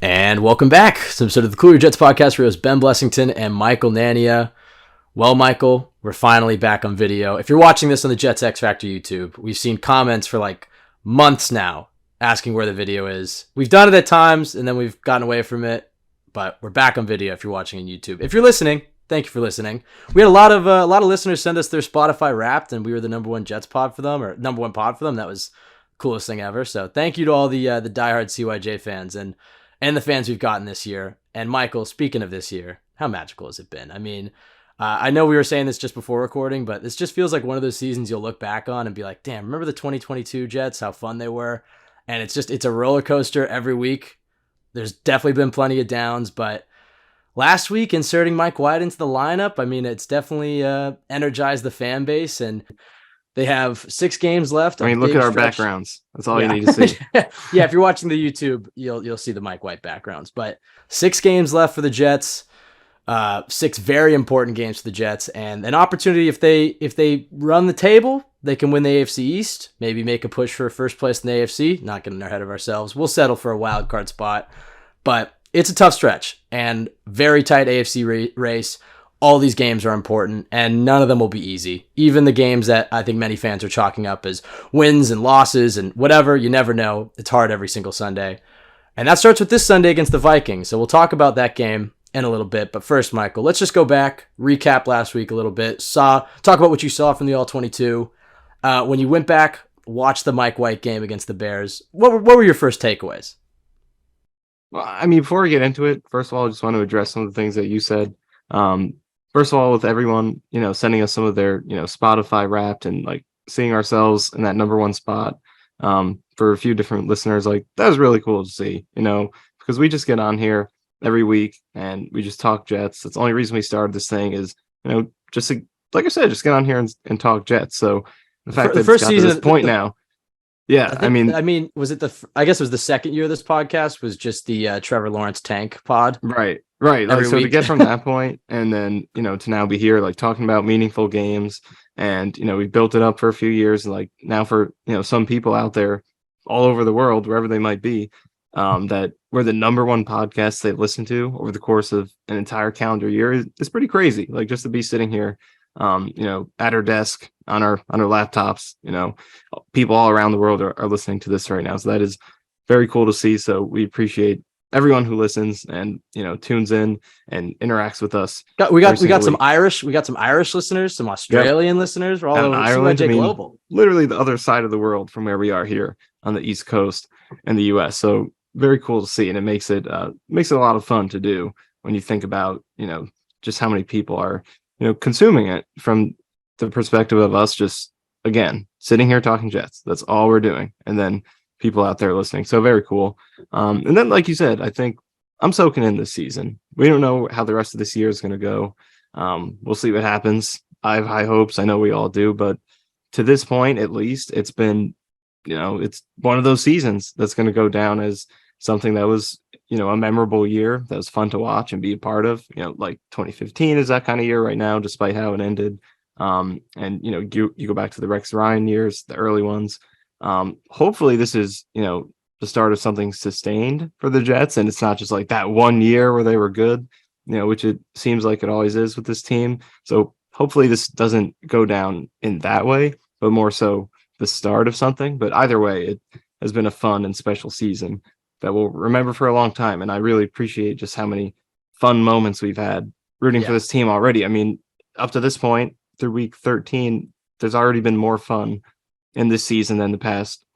And welcome back. Some sort of the Cool Your Jets podcast for Ben Blessington and Michael Nania. Well, Michael, we're finally back on video. If you're watching this on the Jets X Factor YouTube, we've seen comments for like months now asking where the video is. We've done it at times and then we've gotten away from it, but we're back on video if you're watching on YouTube. If you're listening, thank you for listening. We had a lot of listeners send us their Spotify Wrapped, and we were the number one Jets pod for them, or number one pod for them. That was the coolest thing ever. So thank you to all the diehard CYJ fans and the fans we've gotten this year. And Michael, speaking of this year, how magical has it been? I mean, I know we were saying this just before recording, but this just feels like one of those seasons you'll look back on and be like, damn, remember the 2022 Jets, how fun they were? And it's a roller coaster every week. There's definitely been plenty of downs, but last week inserting Mike White into the lineup, I mean, it's definitely energized the fan base, and they have 6 games left. I mean, look at our backgrounds. That's all you need to see. Yeah, if you're watching the YouTube, you'll see the Mike White backgrounds. But 6 games left for the Jets. 6 very important games for the Jets, and an opportunity if they run the table, they can win the AFC East. Maybe make a push for first place in the AFC. Not getting ahead of ourselves. We'll settle for a wild card spot, but it's a tough stretch and very tight AFC race. All these games are important, and none of them will be easy. Even the games that I think many fans are chalking up as wins and losses and whatever, you never know. It's hard every single Sunday. And that starts with this Sunday against the Vikings. So we'll talk about that game in a little bit. But first, Michael, let's just go back, recap last week a little bit. Talk about what you saw from the All-22. When you went back, watched the Mike White game against the Bears, what were your first takeaways? Well, I mean, before we get into it, first of all, I just want to address some of the things that you said. First of all, with everyone, sending us some of their, Spotify Wrapped and like seeing ourselves in that number one spot, for a few different listeners, like that was really cool to see, because we just get on here every week and we just talk Jets. That's the only reason we started this thing is, just to, like I said, just get on here and talk Jets. So the fact that it's got to this point now. Yeah, I mean, was it I guess it was the second year of this podcast was just the Trevor Lawrence tank pod. Right. Like, so to get from that point and then, to now be here, like talking about meaningful games and, we built it up for a few years. And like now for, some people out there all over the world, wherever they might be, that we're the number one podcast they've listened to over the course of an entire calendar year is pretty crazy. Like just to be sitting here, at our desk on our laptops, people all around the world are listening to this right now. So that is very cool to see. So we appreciate everyone who listens and, tunes in and interacts with us. We got some Irish listeners, some Australian listeners. We're all over Ireland, global. Literally the other side of the world from where we are here on the East Coast in the US. So very cool to see. And it makes it a lot of fun to do when you think about, just how many people are, consuming it from the perspective of us just, again, sitting here talking Jets. That's all we're doing. And then people out there listening. So very cool. And then, like you said, I think I'm soaking in this season. We don't know how the rest of this year is going to go. We'll see what happens. I have high hopes. I know we all do. But to this point, at least, it's been, it's one of those seasons that's going to go down as something that was, a memorable year that was fun to watch and be a part of. Like 2015 is that kind of year right now, despite how it ended. And, you go back to the Rex Ryan years, the early ones. Hopefully this is, the start of something sustained for the Jets. And it's not just like that one year where they were good, which it seems like it always is with this team. So hopefully this doesn't go down in that way, but more so the start of something. But either way, it has been a fun and special season that we'll remember for a long time. And I really appreciate just how many fun moments we've had rooting for this team already. I mean, up to this point, through week 13, there's already been more fun in this season than the past,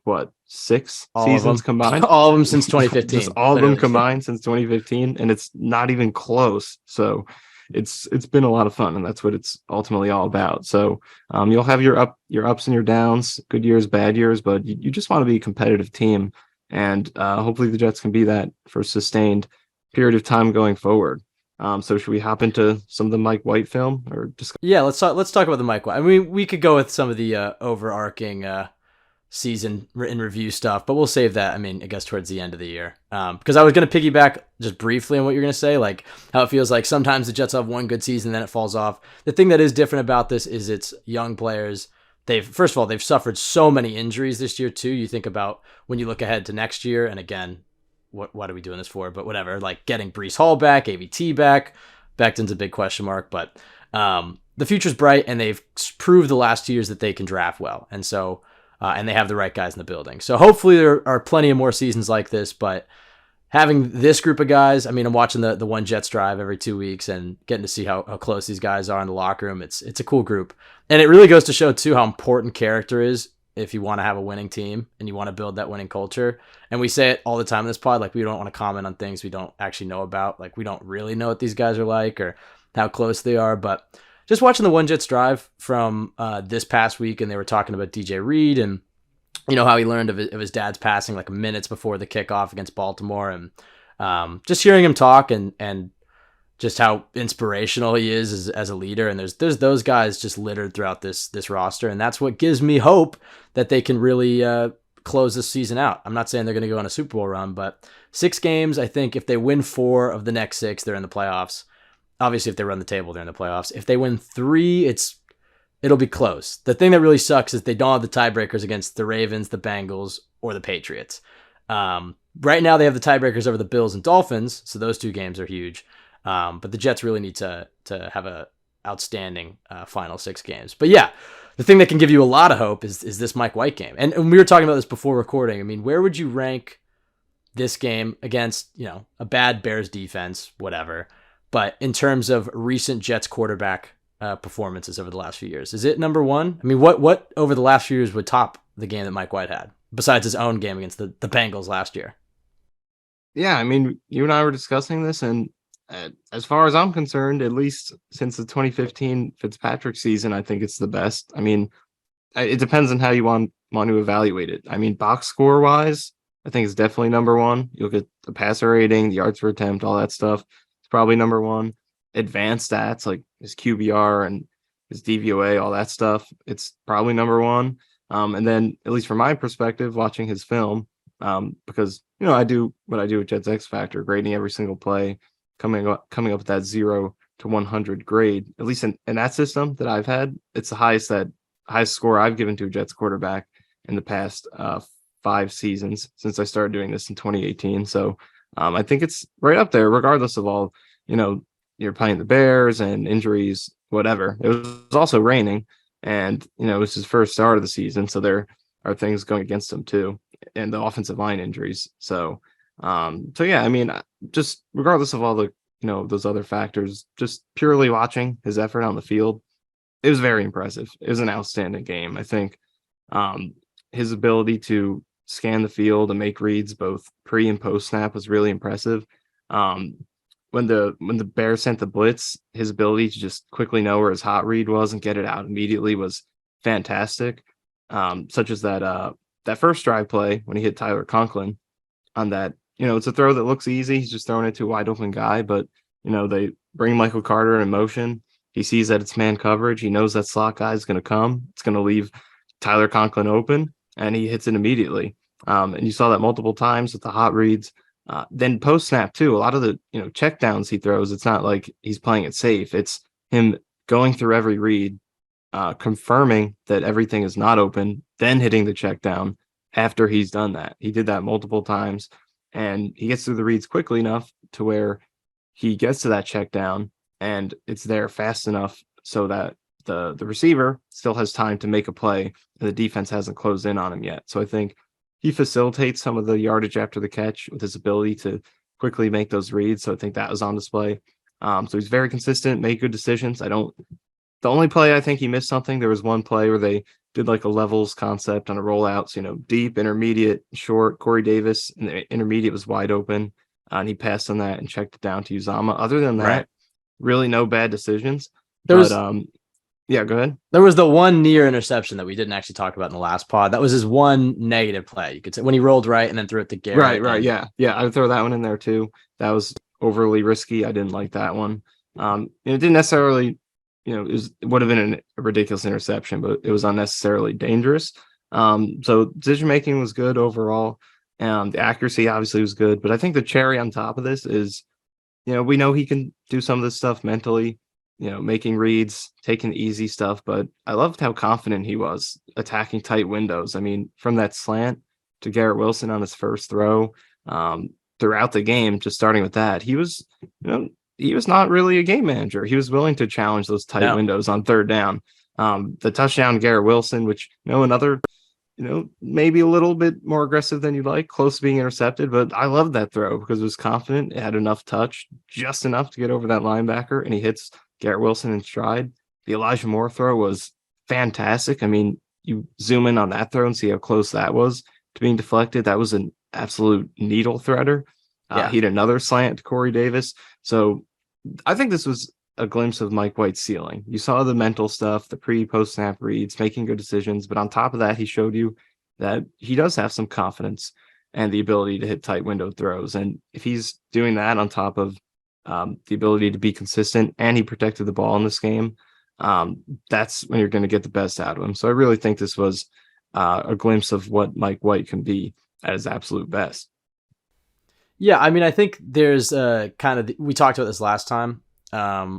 6 seasons combined? All of them since 2015. Just all of them combined since 2015, and it's not even close. So it's been a lot of fun, and that's what it's ultimately all about. So you'll have your ups and your downs, good years, bad years, but you just want to be a competitive team. And hopefully the Jets can be that for a sustained period of time going forward. So should we hop into some of the Mike White film or discuss? Yeah, let's talk about the Mike White. I mean, we could go with some of the overarching season in review stuff, but we'll save that. I mean, I guess towards the end of the year, because I was going to piggyback just briefly on what you're going to say, like how it feels like sometimes the Jets have one good season, then it falls off. The thing that is different about this is it's young players. First of all, they've suffered so many injuries this year too. You think about when you look ahead to next year, and again, what are we doing this for? But whatever, like getting Breece Hall back, AVT back, Becton's a big question mark, but the future's bright, and they've proved the last 2 years that they can draft well. And so, and they have the right guys in the building. So hopefully there are plenty of more seasons like this, but having this group of guys, I mean, I'm watching the One Jets drive every 2 weeks and getting to see how close these guys are in the locker room. It's a cool group. And it really goes to show too how important character is if you want to have a winning team and you want to build that winning culture. And we say it all the time in this pod, like we don't want to comment on things we don't actually know about. Like we don't really know what these guys are like or how close they are. But just watching the One Jets drive from this past week, and they were talking about DJ Reed and how he learned of his dad's passing like minutes before the kickoff against Baltimore, and just hearing him talk and just how inspirational he is as a leader. And there's those guys just littered throughout this roster, and that's what gives me hope that they can really close this season out. I'm not saying they're going to go on a Super Bowl run, but 6 games, I think if they win 4 of the next 6, they're in the playoffs. Obviously, if they run the table, they're in the playoffs. If they win 3, it'll be close. The thing that really sucks is they don't have the tiebreakers against the Ravens, the Bengals, or the Patriots. Right now, they have the tiebreakers over the Bills and Dolphins, so those 2 games are huge. But the Jets really need to have a outstanding final 6 games. But yeah, the thing that can give you a lot of hope is this Mike White game. And we were talking about this before recording. I mean, where would you rank this game against, a bad Bears defense, whatever, but in terms of recent Jets quarterback performances over the last few years? Is it number 1? I mean, what over the last few years would top the game that Mike White had, besides his own game against the Bengals last year? Yeah, I mean, you and I were discussing this, and as far as I'm concerned, at least since the 2015 Fitzpatrick season, I think it's the best. I mean, it depends on how you want to evaluate it. I mean, box score wise, I think it's definitely number 1. You look at the passer rating, the yards per attempt, all that stuff. It's probably number 1. Advanced stats like his QBR and his DVOA, all that stuff, it's probably number 1. And then, at least from my perspective, watching his film, because I do what I do with Jets X Factor, grading every single play, coming up with that 0 to 100 grade. At least in that system that I've had, it's the highest score I've given to a Jets quarterback in the past 5 seasons since I started doing this in 2018. So I think it's right up there, regardless of all, you're playing the Bears and injuries, whatever. It was also raining, and it was his first start of the season, so there are things going against him too, and the offensive line injuries. So yeah, I mean, just regardless of all the those other factors, just purely watching his effort on the field, it was very impressive. It was an outstanding game. I think his ability to scan the field and make reads both pre and post snap was really impressive. When the Bears sent the blitz, his ability to just quickly know where his hot read was and get it out immediately was fantastic. Such as that first drive play when he hit Tyler Conklin on that. It's a throw that looks easy. He's just throwing it to a wide open guy, but they bring Michael Carter in motion. He sees that it's man coverage. He knows that slot guy is going to come. It's going to leave Tyler Conklin open, and he hits it immediately. And you saw that multiple times with the hot reads. Then post snap too. A lot of the check downs he throws, it's not like he's playing it safe. It's him going through every read, confirming that everything is not open, then hitting the check down after he's done that. He did that multiple times, and he gets through the reads quickly enough to where he gets to that check down and it's there fast enough so that the receiver still has time to make a play and the defense hasn't closed in on him yet. So I think he facilitates some of the yardage after the catch with his ability to quickly make those reads. So I think that was on display. So he's very consistent, made good decisions. The only play I think he missed something, there was one play where they did like a levels concept on a rollout. So, deep, intermediate, short. Corey Davis, and the intermediate was wide open. And he passed on that and checked it down to Uzama. Other than that, Right. really no bad decisions. Yeah, go ahead. There was the one near interception that we didn't actually talk about in the last pod. That was his one negative play. You could say when he rolled right and then threw it to Garrett. Right. Yeah. I would throw that one in there too. That was overly risky. I didn't like that one. It didn't necessarily, it would have been a ridiculous interception, but it was unnecessarily dangerous. So decision making was good overall. The accuracy obviously was good, but I think the cherry on top of this is, we know he can do some of this stuff mentally, making reads, taking easy stuff, but I loved how confident he was attacking tight windows. I mean, from that slant to Garrett Wilson on his first throw throughout the game, just starting with that, he was, he was not really a game manager. He was willing to challenge those tight windows on third down. The touchdown, Garrett Wilson, which, another, maybe a little bit more aggressive than you'd like, close to being intercepted, but I loved that throw because it was confident. It had enough touch, just enough to get over that linebacker, and he hits Garrett Wilson in stride. The Elijah Moore throw was fantastic. I mean, you zoom in on that throw and see how close that was to being deflected. That was an absolute needle threader. He had another slant to Corey Davis. So I think this was a glimpse of Mike White's ceiling. You saw the mental stuff, the post snap reads, making good decisions. But on top of that, he showed you that he does have some confidence and the ability to hit tight window throws. And if he's doing that on top of the ability to be consistent, and he protected the ball in this game, that's when you're going to get the best out of him. So I really think this was a glimpse of what Mike White can be at his absolute best. Yeah, I mean, I think there's we talked about this last time,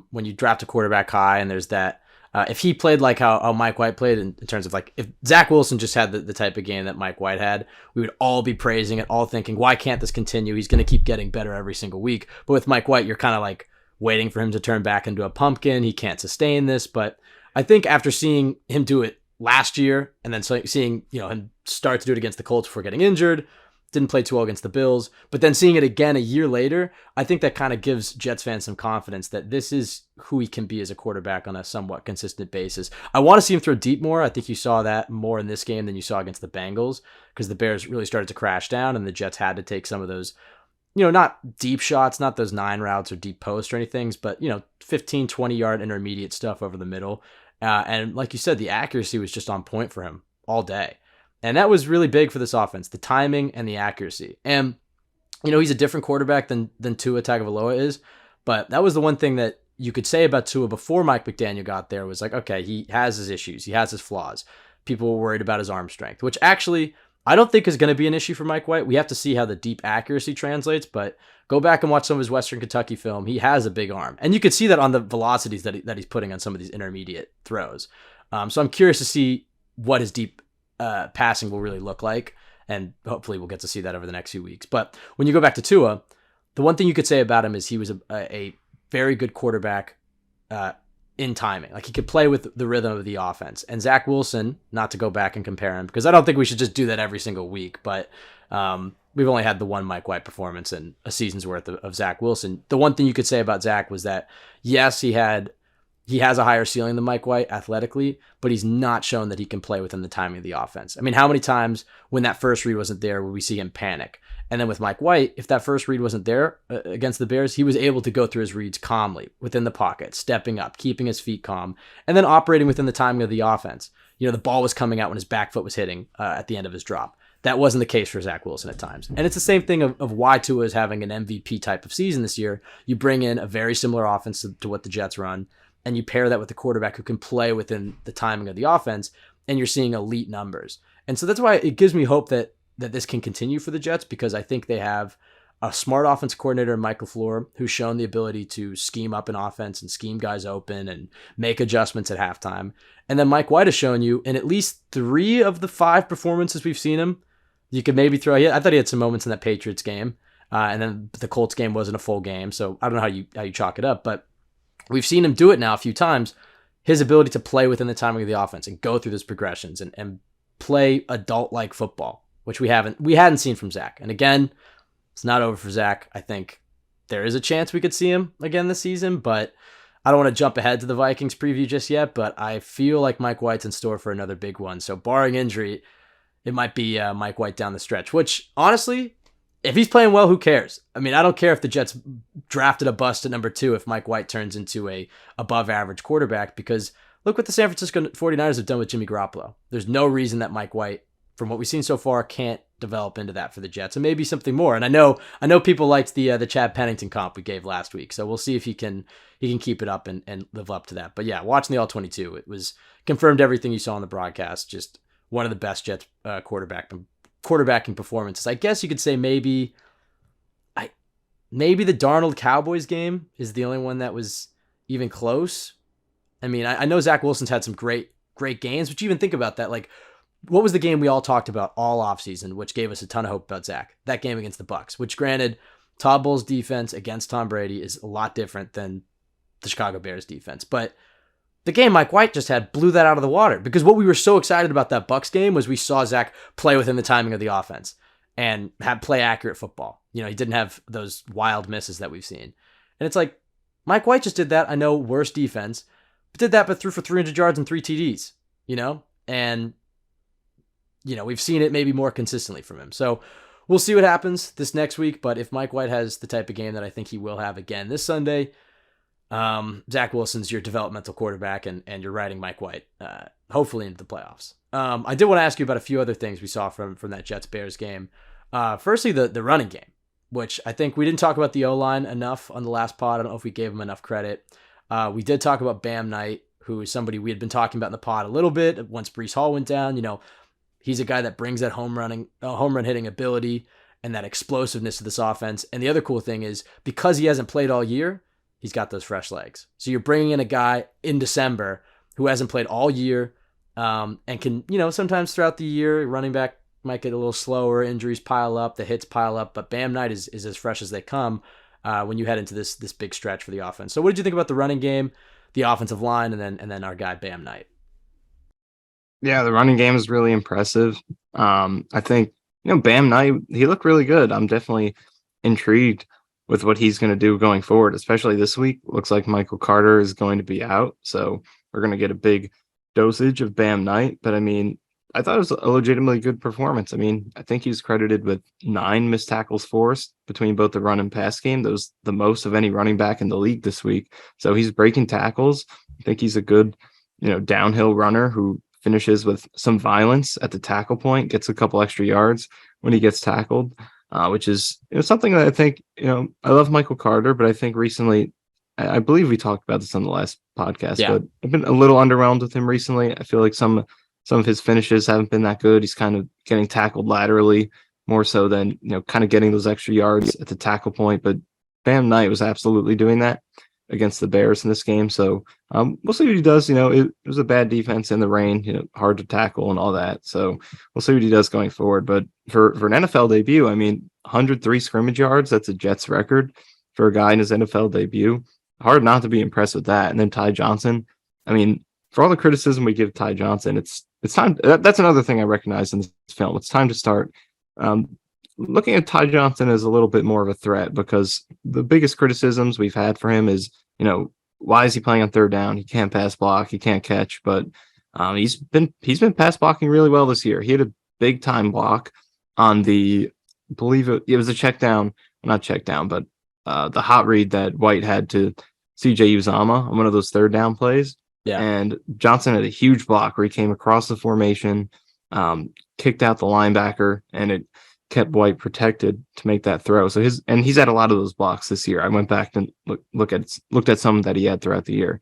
when you draft a quarterback high, and there's that, if he played like how Mike White played in terms of like, if Zach Wilson just had the type of game that Mike White had, we would all be praising it, all thinking, why can't this continue? He's going to keep getting better every single week. But with Mike White, you're kind of like waiting for him to turn back into a pumpkin. He can't sustain this. But I think after seeing him do it last year, and then seeing him start to do it against the Colts before getting injured, didn't play too well against the Bills, but then seeing it again a year later, I think that kind of gives Jets fans some confidence that this is who he can be as a quarterback on a somewhat consistent basis. I want to see him throw deep more. I think you saw that more in this game than you saw against the Bengals, because the Bears really started to crash down and the Jets had to take some of those, not deep shots, not those 9 routes or deep posts or anything, but 15, 20-yard intermediate stuff over the middle. And like you said, the accuracy was just on point for him all day. And that was really big for this offense, the timing and the accuracy. And, he's a different quarterback than Tua Tagovailoa is, but that was the one thing that you could say about Tua before Mike McDaniel got there was like, okay, he has his issues. He has his flaws. People were worried about his arm strength, which actually I don't think is going to be an issue for Mike White. We have to see how the deep accuracy translates, but go back and watch some of his Western Kentucky film. He has a big arm. And you could see that on the velocities that he's putting on some of these intermediate throws. So I'm curious to see what his deep passing will really look like, and hopefully we'll get to see that over the next few weeks. But when you go back to Tua, the one thing you could say about him is he was a very good quarterback in timing. Like, he could play with the rhythm of the offense. And Zach Wilson, not to go back and compare him, because I don't think we should just do that every single week, but we've only had the one Mike White performance and a season's worth of Zach Wilson. The one thing you could say about Zach was that, yes, he has a higher ceiling than Mike White athletically, but he's not shown that he can play within the timing of the offense. I mean, how many times when that first read wasn't there would we see him panic? And then with Mike White, if that first read wasn't there against the Bears, he was able to go through his reads calmly within the pocket, stepping up, keeping his feet calm, and then operating within the timing of the offense. The ball was coming out when his back foot was hitting at the end of his drop. That wasn't the case for Zach Wilson at times. And it's the same thing of why Tua is having an MVP type of season this year. You bring in a very similar offense to what the Jets run, and you pair that with a quarterback who can play within the timing of the offense, and you're seeing elite numbers. And so that's why it gives me hope that this can continue for the Jets, because I think they have a smart offense coordinator in Michael Floor, who's shown the ability to scheme up an offense and scheme guys open and make adjustments at halftime. And then Mike White has shown you in at least 3 of the 5 performances we've seen him, you could maybe throw, I thought he had some moments in that Patriots game, and then the Colts game wasn't a full game, so I don't know how you chalk it up, but we've seen him do it now a few times. His ability to play within the timing of the offense and go through those progressions and play adult-like football, which we hadn't seen from Zach. And again, it's not over for Zach. I think there is a chance we could see him again this season, but I don't want to jump ahead to the Vikings preview just yet, but I feel like Mike White's in store for another big one. So barring injury, it might be Mike White down the stretch, which honestly, if he's playing well, who cares? I mean, I don't care if the Jets drafted a bust at number 2 if Mike White turns into a above average quarterback, because look what the San Francisco 49ers have done with Jimmy Garoppolo. There's no reason that Mike White, from what we've seen so far, can't develop into that for the Jets, and maybe something more. And I know people liked the Chad Pennington comp we gave last week, so we'll see if he can keep it up and live up to that. But yeah, watching the All-22, it was confirmed everything you saw on the broadcast. Just one of the best Jets quarterbacking performances. I guess you could say maybe the Darnold Cowboys game is the only one that was even close. I mean, I know Zach Wilson's had some great games, but you even think about that, like, what was the game we all talked about all offseason, which gave us a ton of hope about Zach? That game against the Bucs, which granted, Todd Bowles' defense against Tom Brady is a lot different than the Chicago Bears defense. But the game Mike White just had blew that out of the water, because what we were so excited about that Bucs game was we saw Zach play within the timing of the offense and have play accurate football. He didn't have those wild misses that we've seen. And it's like, Mike White just did that. I know, worse defense, but did that, but threw for 300 yards and 3 TDs, and, we've seen it maybe more consistently from him. So we'll see what happens this next week. But if Mike White has the type of game that I think he will have again this Sunday, Zach Wilson's your developmental quarterback, and you're riding Mike White, hopefully into the playoffs. I did want to ask you about a few other things we saw from that Jets-Bears game. Firstly, the running game, which I think we didn't talk about the O-line enough on the last pod. I don't know if we gave him enough credit. We did talk about Bam Knight, who is somebody we had been talking about in the pod a little bit once Breece Hall went down. He's a guy that brings that home run hitting ability and that explosiveness to this offense. And the other cool thing is, because he hasn't played all year, he's got those fresh legs. So you're bringing in a guy in December who hasn't played all year, and can, sometimes throughout the year, running back might get a little slower, injuries pile up, the hits pile up, but Bam Knight is as fresh as they come when you head into this big stretch for the offense. So what did you think about the running game, the offensive line, and then our guy Bam Knight? Yeah, the running game is really impressive. I think, Bam Knight, he looked really good. I'm definitely intrigued with what he's going to do going forward, especially this week. Looks like Michael Carter is going to be out, so we're going to get a big dosage of Bam Knight. But I thought it was a legitimately good performance. I think he's credited with 9 missed tackles forced between both the run and pass game. That was the most of any running back in the league this week. So he's breaking tackles. I think he's a good, downhill runner who finishes with some violence at the tackle point, gets a couple extra yards when he gets tackled, which is something that I think, I love Michael Carter, but I think recently, I believe we talked about this on the last podcast, but I've been a little underwhelmed with him recently. I feel like some of his finishes haven't been that good. He's kind of getting tackled laterally more so than, kind of getting those extra yards at the tackle point. But Bam Knight was absolutely doing that against the Bears in this game. So we'll see what he does. It was a bad defense in the rain, hard to tackle and all that. So we'll see what he does going forward. But for an NFL debut, 103 scrimmage yards, that's a Jets record for a guy in his NFL debut. Hard not to be impressed with that. And then Ty Johnson, for all the criticism we give Ty Johnson, it's time. That's another thing I recognize in this film. It's time to start looking at Ty Johnson as a little bit more of a threat, because the biggest criticisms we've had for him is, why is he playing on third down? He can't pass block, he can't catch, but he's been pass blocking really well this year. He had a big time block on the, I believe it was a check down, not check down, but the hot read that White had to CJ Uzama on one of those third down plays. Yeah. And Johnson had a huge block where he came across the formation, kicked out the linebacker, and it kept White protected to make that throw. So he's had a lot of those blocks this year. I went back and looked at some that he had throughout the year.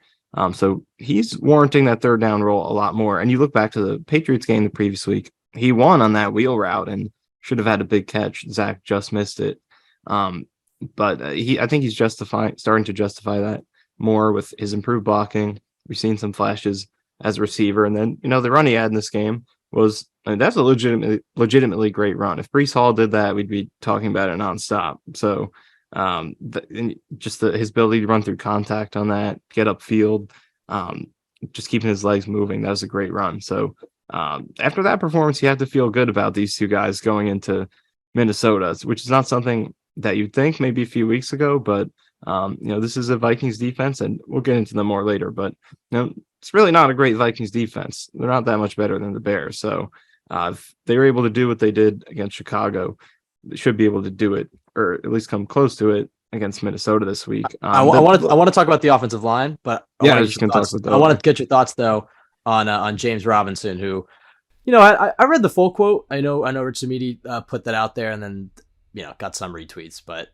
So he's warranting that third down role a lot more. And you look back to the Patriots game the previous week, he won on that wheel route and should have had a big catch. Zach just missed it. But I think he's starting to justify that more with his improved blocking. We've seen some flashes as a receiver. And then, the run he had in this game was, that's a legitimately great run. If Breece Hall did that, we'd be talking about it nonstop. So his ability to run through contact on that, get upfield, just keeping his legs moving, that was a great run. So after that performance, you have to feel good about these two guys going into Minnesota, which is not something that you'd think maybe a few weeks ago, but this is a Vikings defense, and we'll get into them more later, but it's really not a great Vikings defense. They're not that much better than the Bears. So if they were able to do what they did against Chicago, they should be able to do it, or at least come close to it against Minnesota this week. I want to talk about the offensive line, but I want to get your thoughts though on James Robinson, who, I read the full quote. I know Rich Samidi put that out there, and then got some retweets, but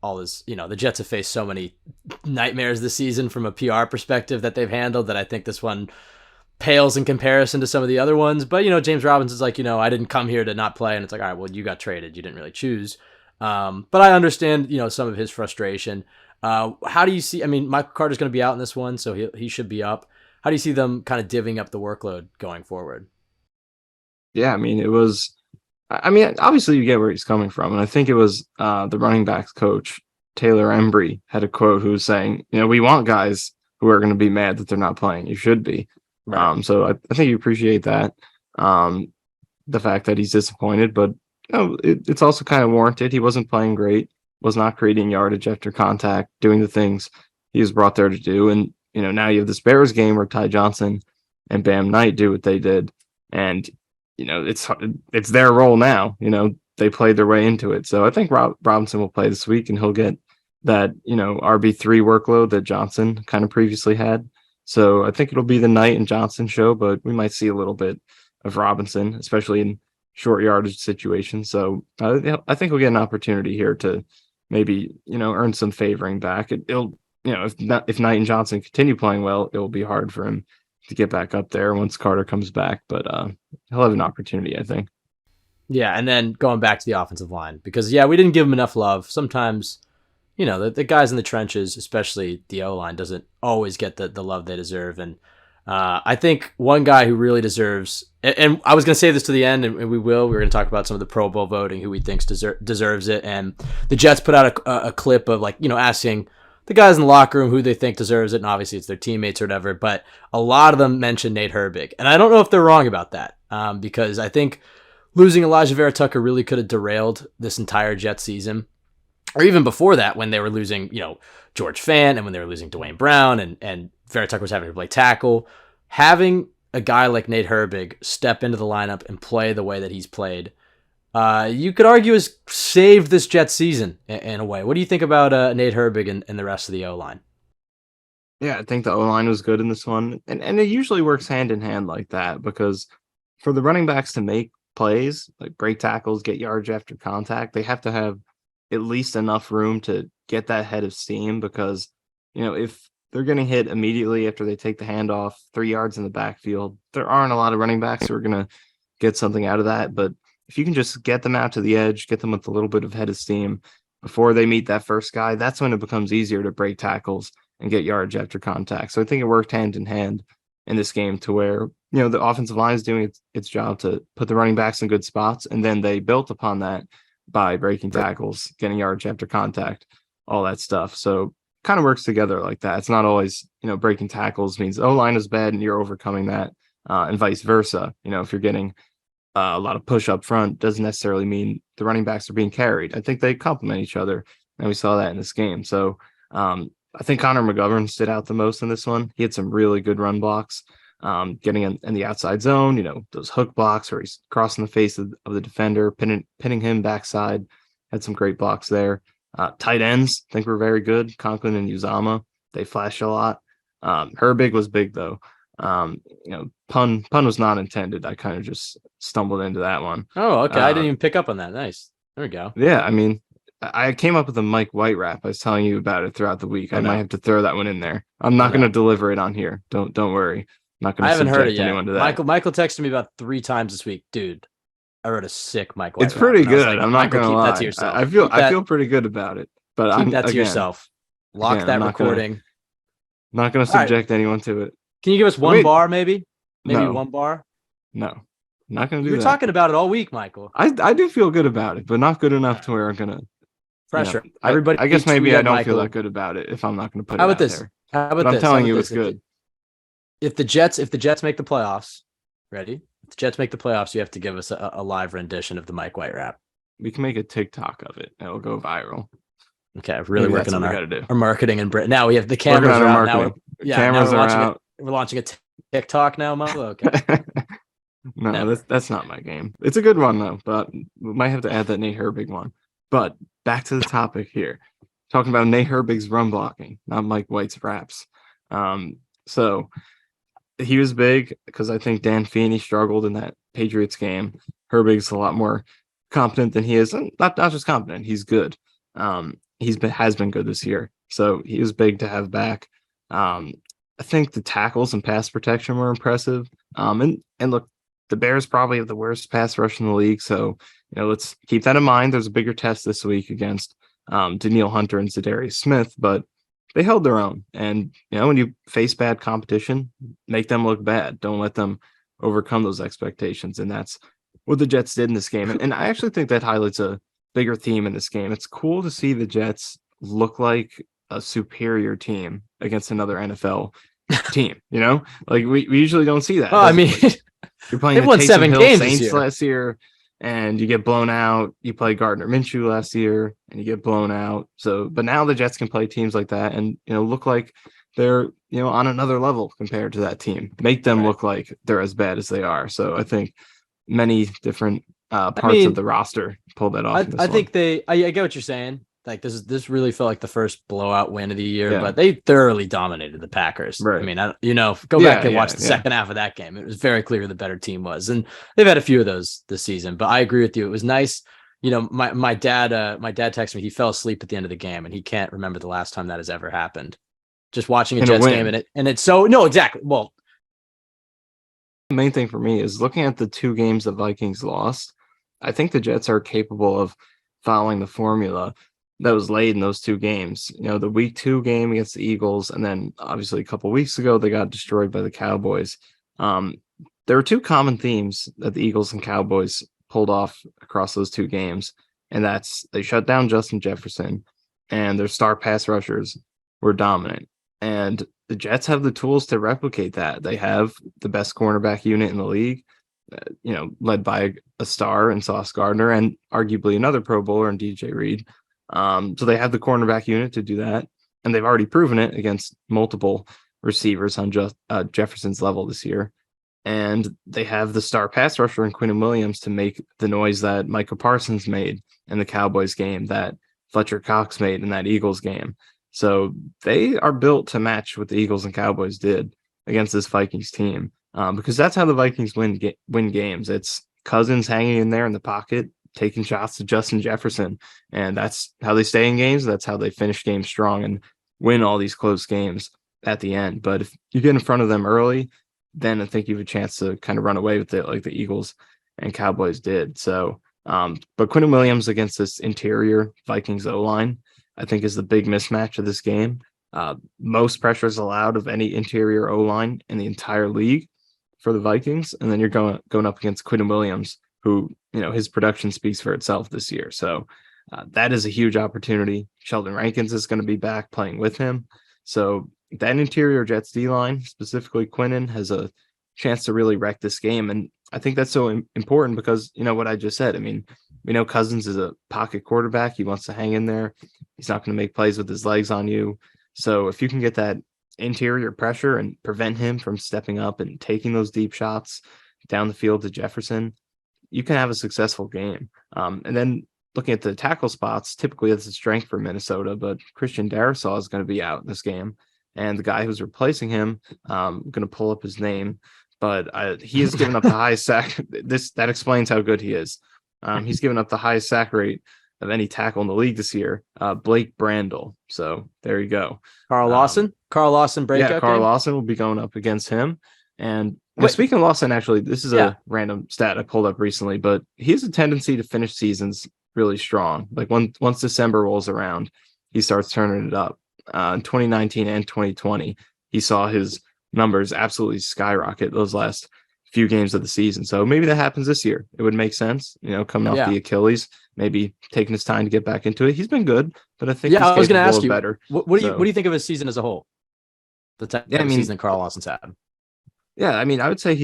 all is, the Jets have faced so many nightmares this season from a PR perspective that they've handled, that I think this one pales in comparison to some of the other ones. But, James Robinson's like, I didn't come here to not play. And it's like, all right, well, you got traded. You didn't really choose. But I understand, some of his frustration. How do you see, Michael Carter's going to be out in this one, so he should be up. How do you see them kind of divvying up the workload going forward? Yeah, it was I mean, obviously you get where he's coming from, and I think it was the running backs coach Taylor Embry had a quote who was saying, we want guys who are going to be mad that they're not playing. You should be. Right. So I think you appreciate that, the fact that he's disappointed, but it's also kind of warranted. He wasn't playing great, was not creating yardage after contact, doing the things he was brought there to do, and now you have this Bears game where Ty Johnson and Bam Knight do what they did, and it's their role now. They played their way into it. So I think Robinson will play this week, and he'll get that RB3 workload that Johnson kind of previously had. So I think it'll be the Knight and Johnson show, but we might see a little bit of Robinson, especially in short yardage situations. So I think we'll get an opportunity here to maybe earn some favoring back. It'll if Knight and Johnson continue playing well, it will be hard for him to get back up there once Carter comes back, but he'll have an opportunity, I think. Yeah, and then going back to the offensive line, because we didn't give him enough love. Sometimes, the guys in the trenches, especially the O-line, doesn't always get the love they deserve. And I think one guy who really deserves, and I was going to say this to the end, and we will. We're going to talk about some of the Pro Bowl voting, who we think deserves it. And the Jets put out a clip of asking the guys in the locker room who they think deserves it, and obviously it's their teammates or whatever, but a lot of them mentioned Nate Herbig. And I don't know if they're wrong about that, because I think losing Elijah Vera Tucker really could have derailed this entire Jets season. Or even before that, when they were losing, George Fant, and when they were losing Dwayne Brown, and Vera Tucker was having to play tackle. Having a guy like Nate Herbig step into the lineup and play the way that he's played, you could argue has saved this Jets season in a way. What do you think about Nate Herbig and the rest of the O-line? Yeah, I think the O-line was good in this one. And it usually works hand in hand like that, because for the running backs to make plays, like break tackles, get yards after contact, they have to have at least enough room to get that head of steam, because, if they're getting hit immediately after they take the handoff 3 yards in the backfield, there aren't a lot of running backs who are going to get something out of that. But if you can just get them out to the edge, get them with a little bit of head of steam before they meet that first guy, that's when it becomes easier to break tackles and get yards after contact. So I think it worked hand in hand in this game, to where, the offensive line is doing its job to put the running backs in good spots. And then they built upon that by breaking tackles, getting yards after contact, all that stuff. So kind of works together like that. It's not always, breaking tackles means O-line is bad and you're overcoming that, and vice versa. If you're getting a lot of push up front, doesn't necessarily mean the running backs are being carried. I think they complement each other, and we saw that in this game. So I think Connor McGovern stood out the most in this one. He had some really good run blocks, getting in the outside zone, those hook blocks where he's crossing the face of the defender, pinning him backside. Had some great blocks there. Tight ends, I think, were very good. Conklin and Uzama, they flashed a lot. Herbig was big, though. Pun was not intended. I kind of just stumbled into that one. Oh, okay. I didn't even pick up on that. Nice. There we go. Yeah, I mean, I came up with a Mike White rap. I was telling you about it throughout the week. I might have to throw that one in there. I'm not going to deliver it on here. Don't worry. I'm not going to I haven't heard it yet. Anyone to that. Michael texted me about 3 times this week. Dude, I wrote a sick Mike White It's pretty rap, good. I'm not going to lie. That to yourself. I feel pretty good about it. But keep that to yourself. Lock that recording. Not going to subject anyone to it. Can you give us one bar, maybe? Maybe No. one bar? No. I'm not going to do that. You're talking about it all week, Michael. I do feel good about it, but not good enough to where I'm going to. Pressure. Everybody. I guess maybe I don't feel that good about it if I'm not going to put it out there. How about this? I'm telling you, it's good. If the Jets make the playoffs, ready? If the Jets make the playoffs, you have to give us a live rendition of the Mike White rap. We can make a TikTok of it. It'll go viral. Okay, really working on our marketing and brand. Now we have the cameras are out. Cameras are out. We're launching a TikTok now, Mo. Okay. No, that's not my game. It's a good one though, but we might have to add that Nate Herbig one. But back to the topic here, talking about Nate Herbig's run blocking, not Mike White's raps. So he was big because I think Dan Feeney struggled in that Patriots game. Herbig's a lot more competent than he is. And not just competent, he's good. Has been good this year. So he was big to have back. I think the tackles and pass protection were impressive. And look, the Bears probably have the worst pass rush in the league. So, let's keep that in mind. There's a bigger test this week against Danielle Hunter and Zadarius Smith, but they held their own. And, when you face bad competition, make them look bad. Don't let them overcome those expectations. And that's what the Jets did in this game. And I actually think that highlights a bigger theme in this game. It's cool to see the Jets look like a superior team against another NFL team, Like we usually don't see that. Oh, I mean, You're playing they the won Taysom 7 Hill games this Saints year. last year, and you get blown out. You play Gardner Minshew last year, and you get blown out. So, but now the Jets can play teams like that, and look like they're on another level compared to that team. Make them look like they're as bad as they are. So, I think many different parts of the roster pulled that off. I think I get what you're saying. Like this really felt like the first blowout win of the year, but they thoroughly dominated the Packers. Right. I mean, go back and watch the second half of that game. It was very clear who the better team was, and they've had a few of those this season. But I agree with you. It was nice. My dad texted me. He fell asleep at the end of the game, and he can't remember the last time that has ever happened. Just watching a Jets game, and it's so no, exactly. Well, the main thing for me is looking at the 2 games the Vikings lost. I think the Jets are capable of following the formula that was laid in those 2 games. The week 2 game against the Eagles, and then obviously a couple weeks ago they got destroyed by the Cowboys. There were 2 common themes that the Eagles and Cowboys pulled off across those 2 games, and that's they shut down Justin Jefferson, and their star pass rushers were dominant. And the Jets have the tools to replicate that. They have the best cornerback unit in the league, led by a star in Sauce Gardner and arguably another Pro Bowler in DJ Reed. So they have the cornerback unit to do that, and they've already proven it against multiple receivers on Jefferson's level this year. And they have the star pass rusher in Quinnen Williams to make the noise that Micah Parsons made in the Cowboys game, that Fletcher Cox made in that Eagles game. So they are built to match what the Eagles and Cowboys did against this Vikings team, because that's how the Vikings win games. It's Cousins hanging in there in the pocket, taking shots to Justin Jefferson, and that's how they stay in games. That's how they finish games strong and win all these close games at the end. But if you get in front of them early, then I think you have a chance to kind of run away with it like the Eagles and Cowboys did. So, but Quinnen Williams against this interior Vikings O-line, I think, is the big mismatch of this game. Most pressure is allowed of any interior O-line in the entire league for the Vikings, and then you're going up against Quinnen Williams, who, his production speaks for itself this year. So that is a huge opportunity. Sheldon Rankins is going to be back playing with him. So that interior Jets D-line, specifically Quinnen, has a chance to really wreck this game. And I think that's so important because, what I just said. I mean, we know Cousins is a pocket quarterback. He wants to hang in there. He's not going to make plays with his legs on you. So if you can get that interior pressure and prevent him from stepping up and taking those deep shots down the field to Jefferson, you can have a successful game. And then looking at the tackle spots, typically that's a strength for Minnesota, but Christian Darrisaw is going to be out in this game. And the guy who's replacing him, I'm going to pull up his name, but he has given up the highest sack. That explains how good he is. He's given up the highest sack rate of any tackle in the league this year, Blake Brandel. So there you go. Carl Lawson breakout. Yeah, Carl game? Lawson will be going up against him. And speaking of Lawson, actually, this is a random stat I pulled up recently, but he has a tendency to finish seasons really strong. Like once December rolls around, he starts turning it up. In 2019 and 2020, he saw his numbers absolutely skyrocket those last few games of the season. So maybe that happens this year. It would make sense, coming off the Achilles, maybe taking his time to get back into it. He's been good, but I think I was going to ask you better. What do you think of his season as a whole? The type of season that Carl Lawson's had. Yeah, I mean, I would say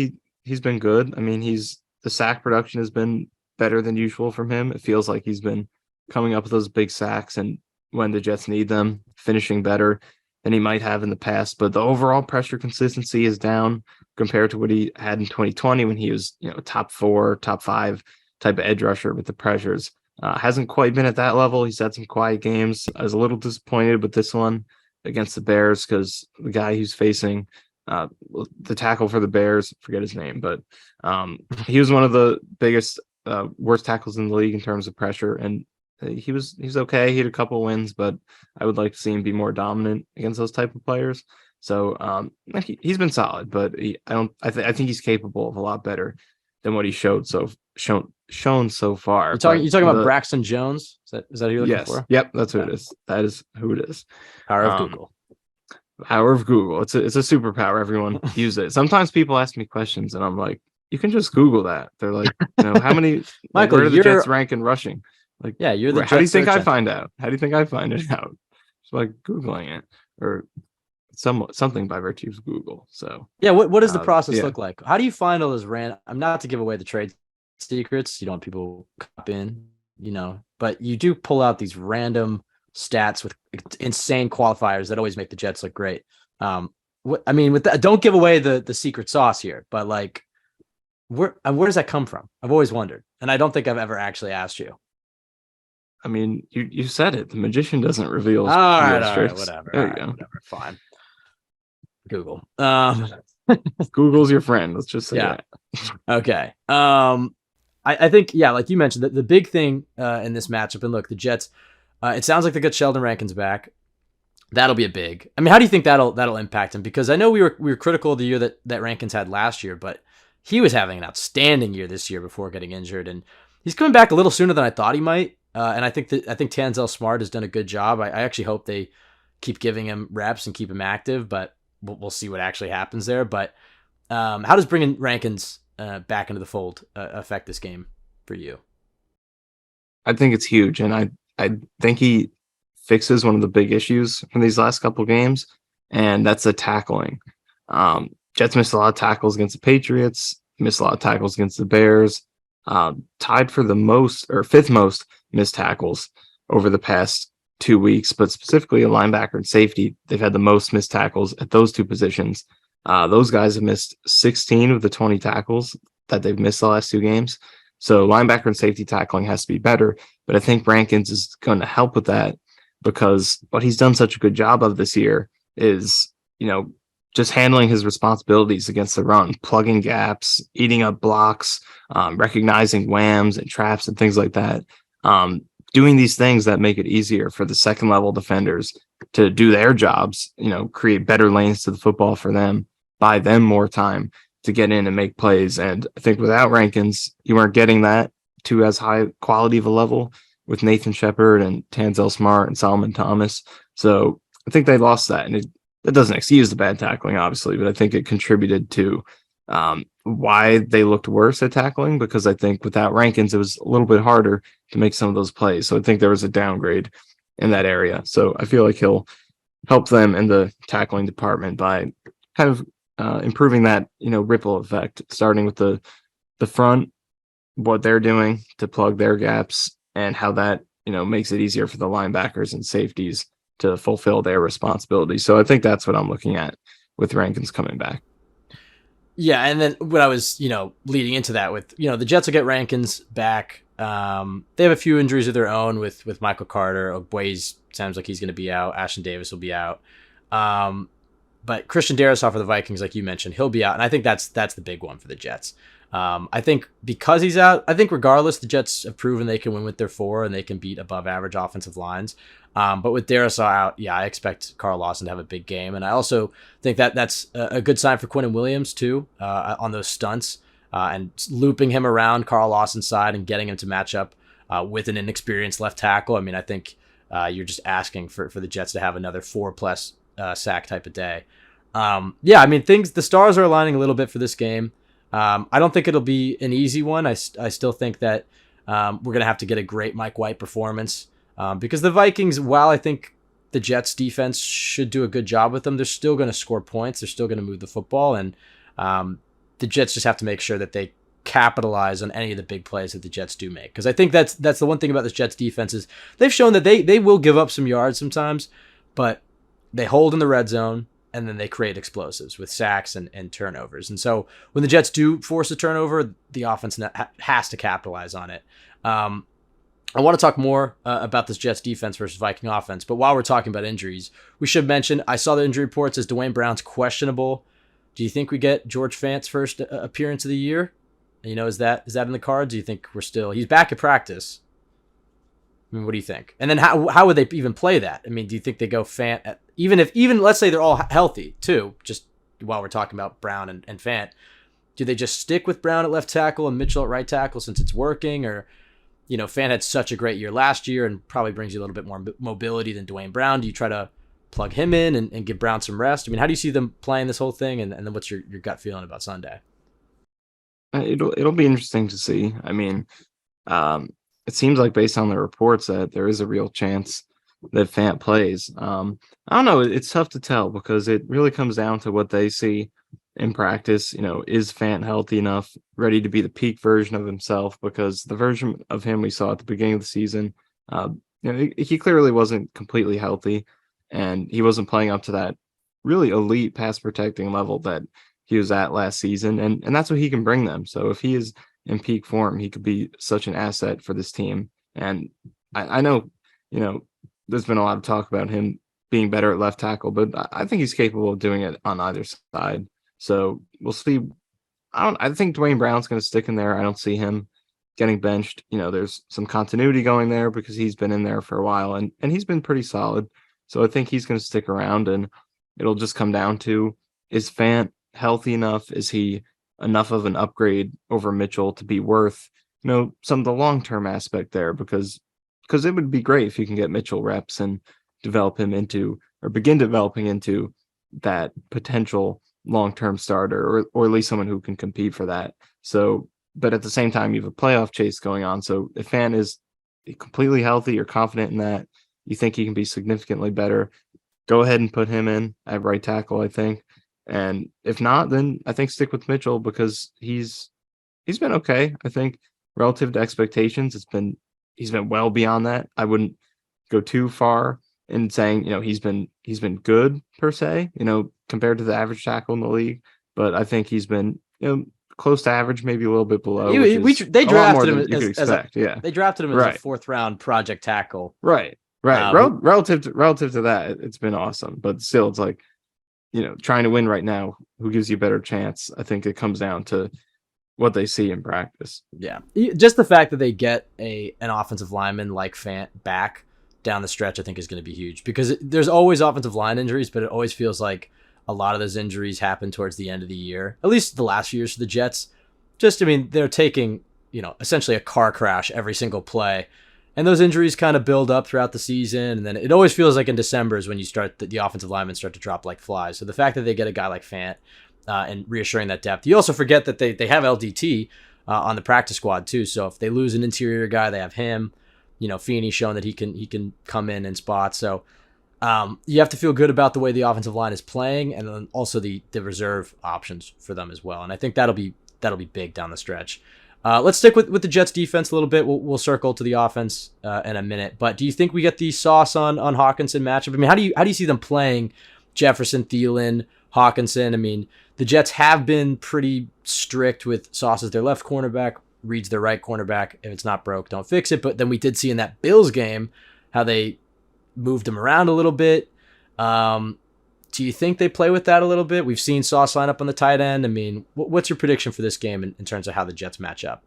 he's been good. I mean, the sack production has been better than usual from him. It feels like he's been coming up with those big sacks, and when the Jets need them, finishing better than he might have in the past. But the overall pressure consistency is down compared to what he had in 2020 when he was, top 4, top 5 type of edge rusher with the pressures. Hasn't quite been at that level. He's had some quiet games. I was a little disappointed with this one against the Bears because the guy who's facing the tackle for the Bears, forget his name, but he was one of the biggest, worst tackles in the league in terms of pressure. And he's okay. He had a couple of wins, but I would like to see him be more dominant against those type of players. So he's been solid, but I think he's capable of a lot better than what he shown so far. You're talking about Braxton Jones? Is that who you're looking for? Yep, that's who it is. That is who it is. Power of Google. Power of Google. It's a superpower. Everyone use it. Sometimes people ask me questions and I'm like, you can just Google that. They're like, how many, like, Michael, where do the Jets you're rank in rushing? Like, yeah, you're the how do you Jets think search I engine. find out? How do you think I find it out? Just like Googling it or something by virtue of Google. So, Yeah, what does the process yeah. look like? How do you find all those random? I'm not to give away the trade secrets. You don't want people cop in, but you do pull out these random stats with insane qualifiers that always make the Jets look great. With that, don't give away the secret sauce here, but like, where does that come from? I've always wondered, and I don't think I've ever actually asked you. I mean, you said it. The magician doesn't reveal All right, tricks. whatever. There All you right, go. whatever. Fine. Google. Google's your friend. Let's just say Yeah. that. Okay. I think, yeah, like you mentioned, the big thing in this matchup, and look, the Jets, it sounds like they got Sheldon Rankins back. That'll be a big. I mean, how do you think that'll impact him? Because I know we were critical of the year that Rankins had last year, but he was having an outstanding year this year before getting injured, and he's coming back a little sooner than I thought he might. And I think Tanzel Smart has done a good job. I actually hope they keep giving him reps and keep him active, but we'll see what actually happens there. But how does bringing Rankins back into the fold affect this game for you? I think it's huge, and I think he fixes one of the big issues from these last couple games, and that's the tackling. Jets missed a lot of tackles against the Patriots, missed a lot of tackles against the Bears, tied for the most or fifth most missed tackles over the past 2 weeks, but specifically a linebacker and safety, they've had the most missed tackles at those two positions. Those guys have missed 16 of the 20 tackles that they've missed the last two games. So linebacker and safety tackling has to be better, but I think Rankins is going to help with that because what he's done such a good job of this year is, just handling his responsibilities against the run, plugging gaps, eating up blocks, recognizing whams and traps and things like that. Doing these things that make it easier for the second level defenders to do their jobs, create better lanes to the football for them, buy them more time to get in and make plays. And I think without Rankins, you weren't getting that to as high quality of a level with Nathan Shepard and Tanzel Smart and Solomon Thomas. So I think they lost that. And that doesn't excuse the bad tackling, obviously, but I think it contributed to why they looked worse at tackling, because I think without Rankins, it was a little bit harder to make some of those plays. So I think there was a downgrade in that area. So I feel like he'll help them in the tackling department by kind of improving that, ripple effect, starting with the front, what they're doing to plug their gaps and how that, makes it easier for the linebackers and safeties to fulfill their responsibilities. So I think that's what I'm looking at with Rankins coming back. Yeah, and then what I was, leading into that with, the Jets will get Rankins back. They have a few injuries of their own with Michael Carter. Ogbue's sounds like he's going to be out. Ashton Davis will be out. But Christian Darrisaw for the Vikings, like you mentioned, he'll be out. And I think that's the big one for the Jets. I think because he's out, I think regardless, the Jets have proven they can win with their four and they can beat above average offensive lines. But with Darrisaw out, yeah, I expect Carl Lawson to have a big game. And I also think that's a good sign for Quinnen Williams, too, on those stunts and looping him around Carl Lawson's side and getting him to match up with an inexperienced left tackle. I mean, I think you're just asking for the Jets to have another 4+ sack type of day. The stars are aligning a little bit for this game. I don't think it'll be an easy one. I still think that we're going to have to get a great Mike White performance because the Vikings, while I think the Jets defense should do a good job with them, they're still going to score points. They're still going to move the football. And the Jets just have to make sure that they capitalize on any of the big plays that the Jets do make. Because I think that's the one thing about this Jets defense is they've shown that they will give up some yards sometimes, but they hold in the red zone. And then they create explosives with sacks and turnovers. And so when the Jets do force a turnover, the offense has to capitalize on it. I want to talk more about this Jets defense versus Viking offense. But while we're talking about injuries, we should mention, I saw the injury reports as Dwayne Brown's questionable. Do you think we get George Fant's first appearance of the year? Is that in the cards? Do you think he's back at practice? I mean, what do you think? And then how would they even play that? I mean, do you think they go Fant even let's say they're all healthy too, just while we're talking about Brown and Fant, do they just stick with Brown at left tackle and Mitchell at right tackle since it's working? Or, Fant had such a great year last year and probably brings you a little bit more mobility than Dwayne Brown. Do you try to plug him in and give Brown some rest? I mean, how do you see them playing this whole thing? And then what's your gut feeling about Sunday? It'll be interesting to see. I mean, um, it seems like based on the reports that there is a real chance that Fant plays. I don't know. It's tough to tell because it really comes down to what they see in practice. Is Fant healthy enough, ready to be the peak version of himself? Because the version of him we saw at the beginning of the season, uh, he clearly wasn't completely healthy, and he wasn't playing up to that really elite pass protecting level that he was at last season, and that's what he can bring them. So if he is in peak form, he could be such an asset for this team. And I know, there's been a lot of talk about him being better at left tackle, but I think he's capable of doing it on either side. So we'll see. I think Dwayne Brown's going to stick in there. I don't see him getting benched. There's some continuity going there because he's been in there for a while and he's been pretty solid. So I think he's going to stick around, and it'll just come down to, is Fant healthy enough? Is he enough of an upgrade over Mitchell to be worth, some of the long-term aspect there? Because it would be great if you can get Mitchell reps and develop him into, or begin developing into, that potential long-term starter, or at least someone who can compete for that. So, but at the same time, you have a playoff chase going on. So if Fant is completely healthy, you're confident in that, you think he can be significantly better, go ahead and put him in at right tackle, I think. And if not, then I think stick with Mitchell because he's been okay. I think relative to expectations, he's been well beyond that. I wouldn't go too far in saying, he's been good per se, compared to the average tackle in the league, but I think he's been, close to average, maybe a little bit below. They drafted him you could expect. They drafted him as a 4th round project tackle. Right. Relative to that, it's been awesome, but still, it's like, trying to win right now, who gives you a better chance? I think it comes down to what they see in practice. Yeah. Just the fact that they get an offensive lineman like Fant back down the stretch, I think is going to be huge, because there's always offensive line injuries, but it always feels like a lot of those injuries happen towards the end of the year, at least the last few years for the Jets. They're taking, essentially a car crash every single play. And those injuries kind of build up throughout the season. And then it always feels like in December is when you start the offensive linemen start to drop like flies. So the fact that they get a guy like Fant and reassuring that depth. You also forget that they have LDT on the practice squad too. So if they lose an interior guy, they have him. Feeney showing that he can come in spots. So you have to feel good about the way the offensive line is playing, and then also the reserve options for them as well. And I think that'll be big down the stretch. Let's stick with the Jets defense a little bit. We'll circle to the offense in a minute. But do you think we get the Sauce on Hawkinson matchup? I mean, how do you see them playing Jefferson, Thielen, Hawkinson? I mean, the Jets have been pretty strict with Sauce as their left cornerback, Reed's their right cornerback. If it's not broke, don't fix it. But then we did see in that Bills game how they moved him around a little bit. Do you think they play with that a little bit? We've seen Sauce line up on the tight end. I mean, what's your prediction for this game in terms of how the Jets match up?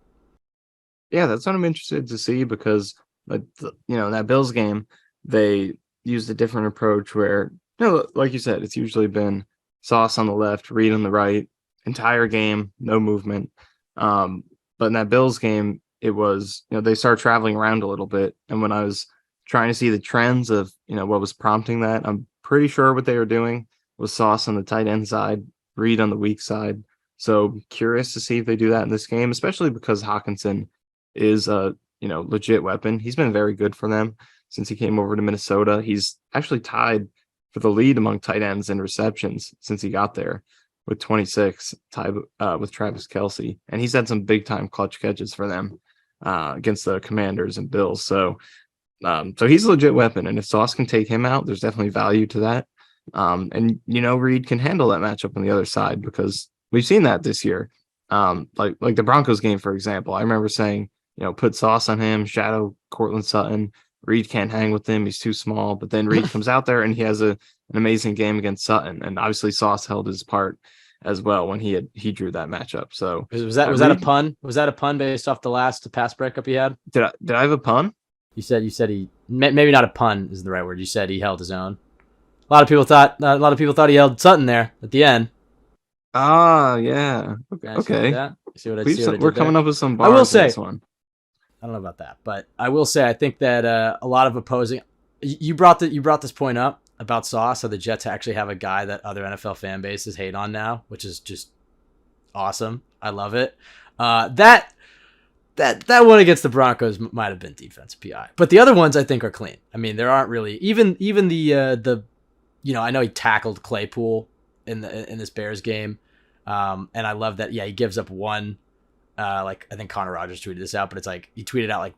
Yeah, that's what I'm interested to see, because in that Bills game, they used a different approach where, like you said, it's usually been Sauce on the left, Reed on the right, entire game, no movement. But in that Bills game, it was, they started traveling around a little bit. And when I was trying to see the trends of, what was prompting that, I'm pretty sure what they were doing was Sauce on the tight end side, Reed on the weak side. So curious to see if they do that in this game, especially because Hawkinson is a legit weapon. He's been very good for them since he came over to Minnesota. He's actually tied for the lead among tight ends in receptions since he got there with 26, tied with Travis Kelce, and he's had some big time clutch catches for them against the Commanders and Bills. So he's a legit weapon, and if Sauce can take him out, there's definitely value to that. And Reed can handle that matchup on the other side, because we've seen that this year. Like the Broncos game, for example, I remember saying, put Sauce on him, shadow Cortland Sutton. Reed can't hang with him; he's too small. But then Reed comes out there and he has an amazing game against Sutton, and obviously Sauce held his part as well when he drew that matchup. So was that a pun? Was that a pun based off the last pass breakup he had? Did I have a pun? You said he, maybe not a pun is the right word. You said he held his own. A lot of people thought he held Sutton there at the end. Ah, yeah. Okay. See what I did we're coming there? up with some bars. I will say, this one. I don't know about that, but I will say I think that a lot of opposing. You brought this point up about Sauce, so the Jets actually have a guy that other NFL fan bases hate on now, which is just awesome. I love it. That one against the Broncos might have been defensive PI, but the other ones I think are clean. I mean, there aren't really even the I know he tackled Claypool in this Bears game, and I love that. Yeah, he gives up one. I think Connor Rogers tweeted this out, but it's like he tweeted out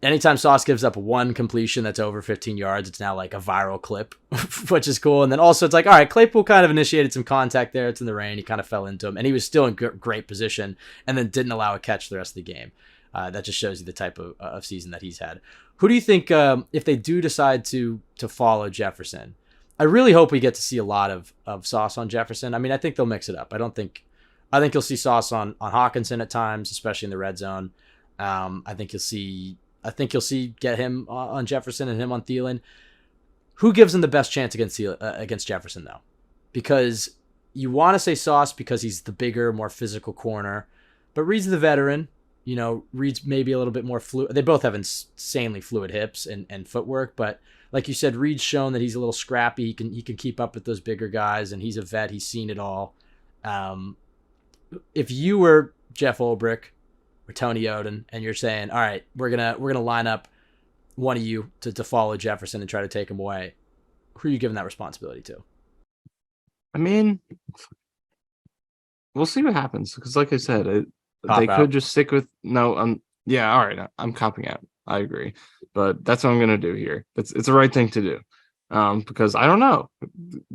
anytime Sauce gives up one completion that's over 15 yards, it's now like a viral clip, which is cool. And then also it's like, all right, Claypool kind of initiated some contact there. It's in the rain. He kind of fell into him, and he was still in great position and then didn't allow a catch the rest of the game. That just shows you the type of season that he's had. Who do you think, if they do decide to follow Jefferson, I really hope we get to see a lot of Sauce on Jefferson. I mean, I think they'll mix it up. I think you'll see Sauce on Hawkinson at times, especially in the red zone. I think you'll see get him on Jefferson and him on Thielen. Who gives him the best chance against Jefferson, though? Because you want to say Sauce because he's the bigger, more physical corner, but Reed's the veteran. Reed's maybe a little bit more fluid. They both have insanely fluid hips and footwork, but like you said, Reed's shown that he's a little scrappy. He can keep up with those bigger guys, and he's a vet. He's seen it all. If you were Jeff Ulbrich or Tony Oden, and you're saying, all right, we're gonna line up one of you to follow Jefferson and try to take him away, who are you giving that responsibility to? I mean, we'll see what happens, because like I said, they out. could just stick with yeah, all right, I'm copping out. I agree, but that's what I'm gonna do here. It's the right thing to do, because I don't know.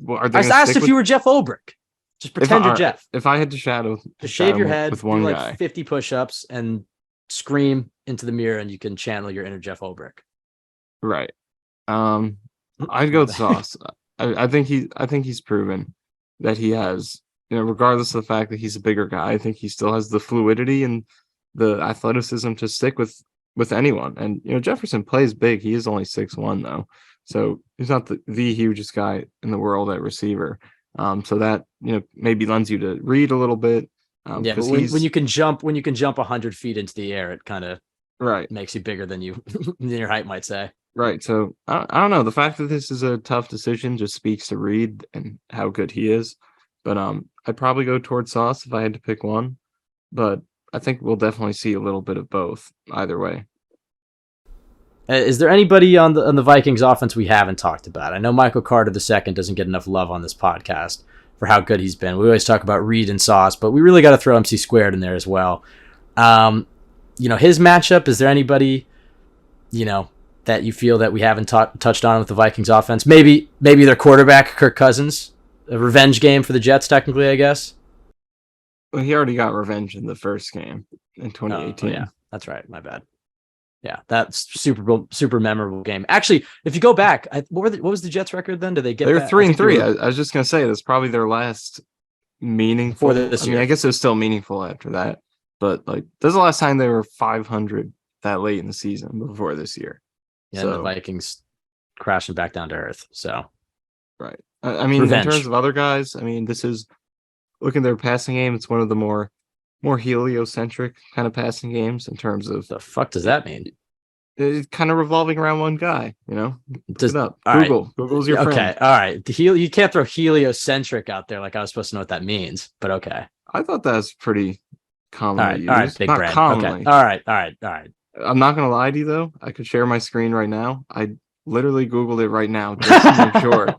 I asked if you were Jeff Ulbrich. Just pretend you're Jeff. If I had to just shave your head, with one do guy, 50 push-ups, and scream into the mirror, and you can channel your inner Jeff Ulbrich. Right. I'd go with Sauce. I think he's proven that he has, regardless of the fact that he's a bigger guy, I think he still has the fluidity and the athleticism to stick with anyone. And Jefferson plays big. He is only 6'1", though, so he's not the hugest guy in the world at receiver. So that maybe lends you to Reed a little bit. But when you can jump 100 feet into the air, it kind of makes you bigger than your height might say. Right. So I don't know. The fact that this is a tough decision just speaks to Reed and how good he is. But I'd probably go towards Sauce if I had to pick one. But I think we'll definitely see a little bit of both either way. Is there anybody on the Vikings offense we haven't talked about? I know Michael Carter II doesn't get enough love on this podcast for how good he's been. We always talk about Reed and Sauce, but we really got to throw MC Squared in there as well. His matchup, is there anybody, that you feel that we haven't touched on with the Vikings offense? Maybe their quarterback, Kirk Cousins, a revenge game for the Jets, technically, I guess. Well, he already got revenge in the first game in 2018. Yeah, that's right. My bad. Yeah, that's super memorable game. Actually, if you go back, what was the Jets record then? Did they get? They were 3-3. I was just gonna say that's probably their last meaningful. I mean, I guess it was still meaningful after that, but like, this is the last time they were 500 that late in the season before this year. Yeah, so, and the Vikings crashing back down to earth. So, right. I mean, revenge. In terms of other guys, I mean, this is looking at their passing game. It's one of the more heliocentric kind of passing games in terms of. The fuck does that mean? It's kind of revolving around one guy, Look it up. Google. Right. Google's your friend. Okay, all right. You can't throw heliocentric out there like I was supposed to know what that means, but okay. I thought that was pretty commonly used. All right, big not brand. Commonly. Okay. All right. I'm not gonna lie to you though. I could share my screen right now. I literally Googled it right now just to make sure.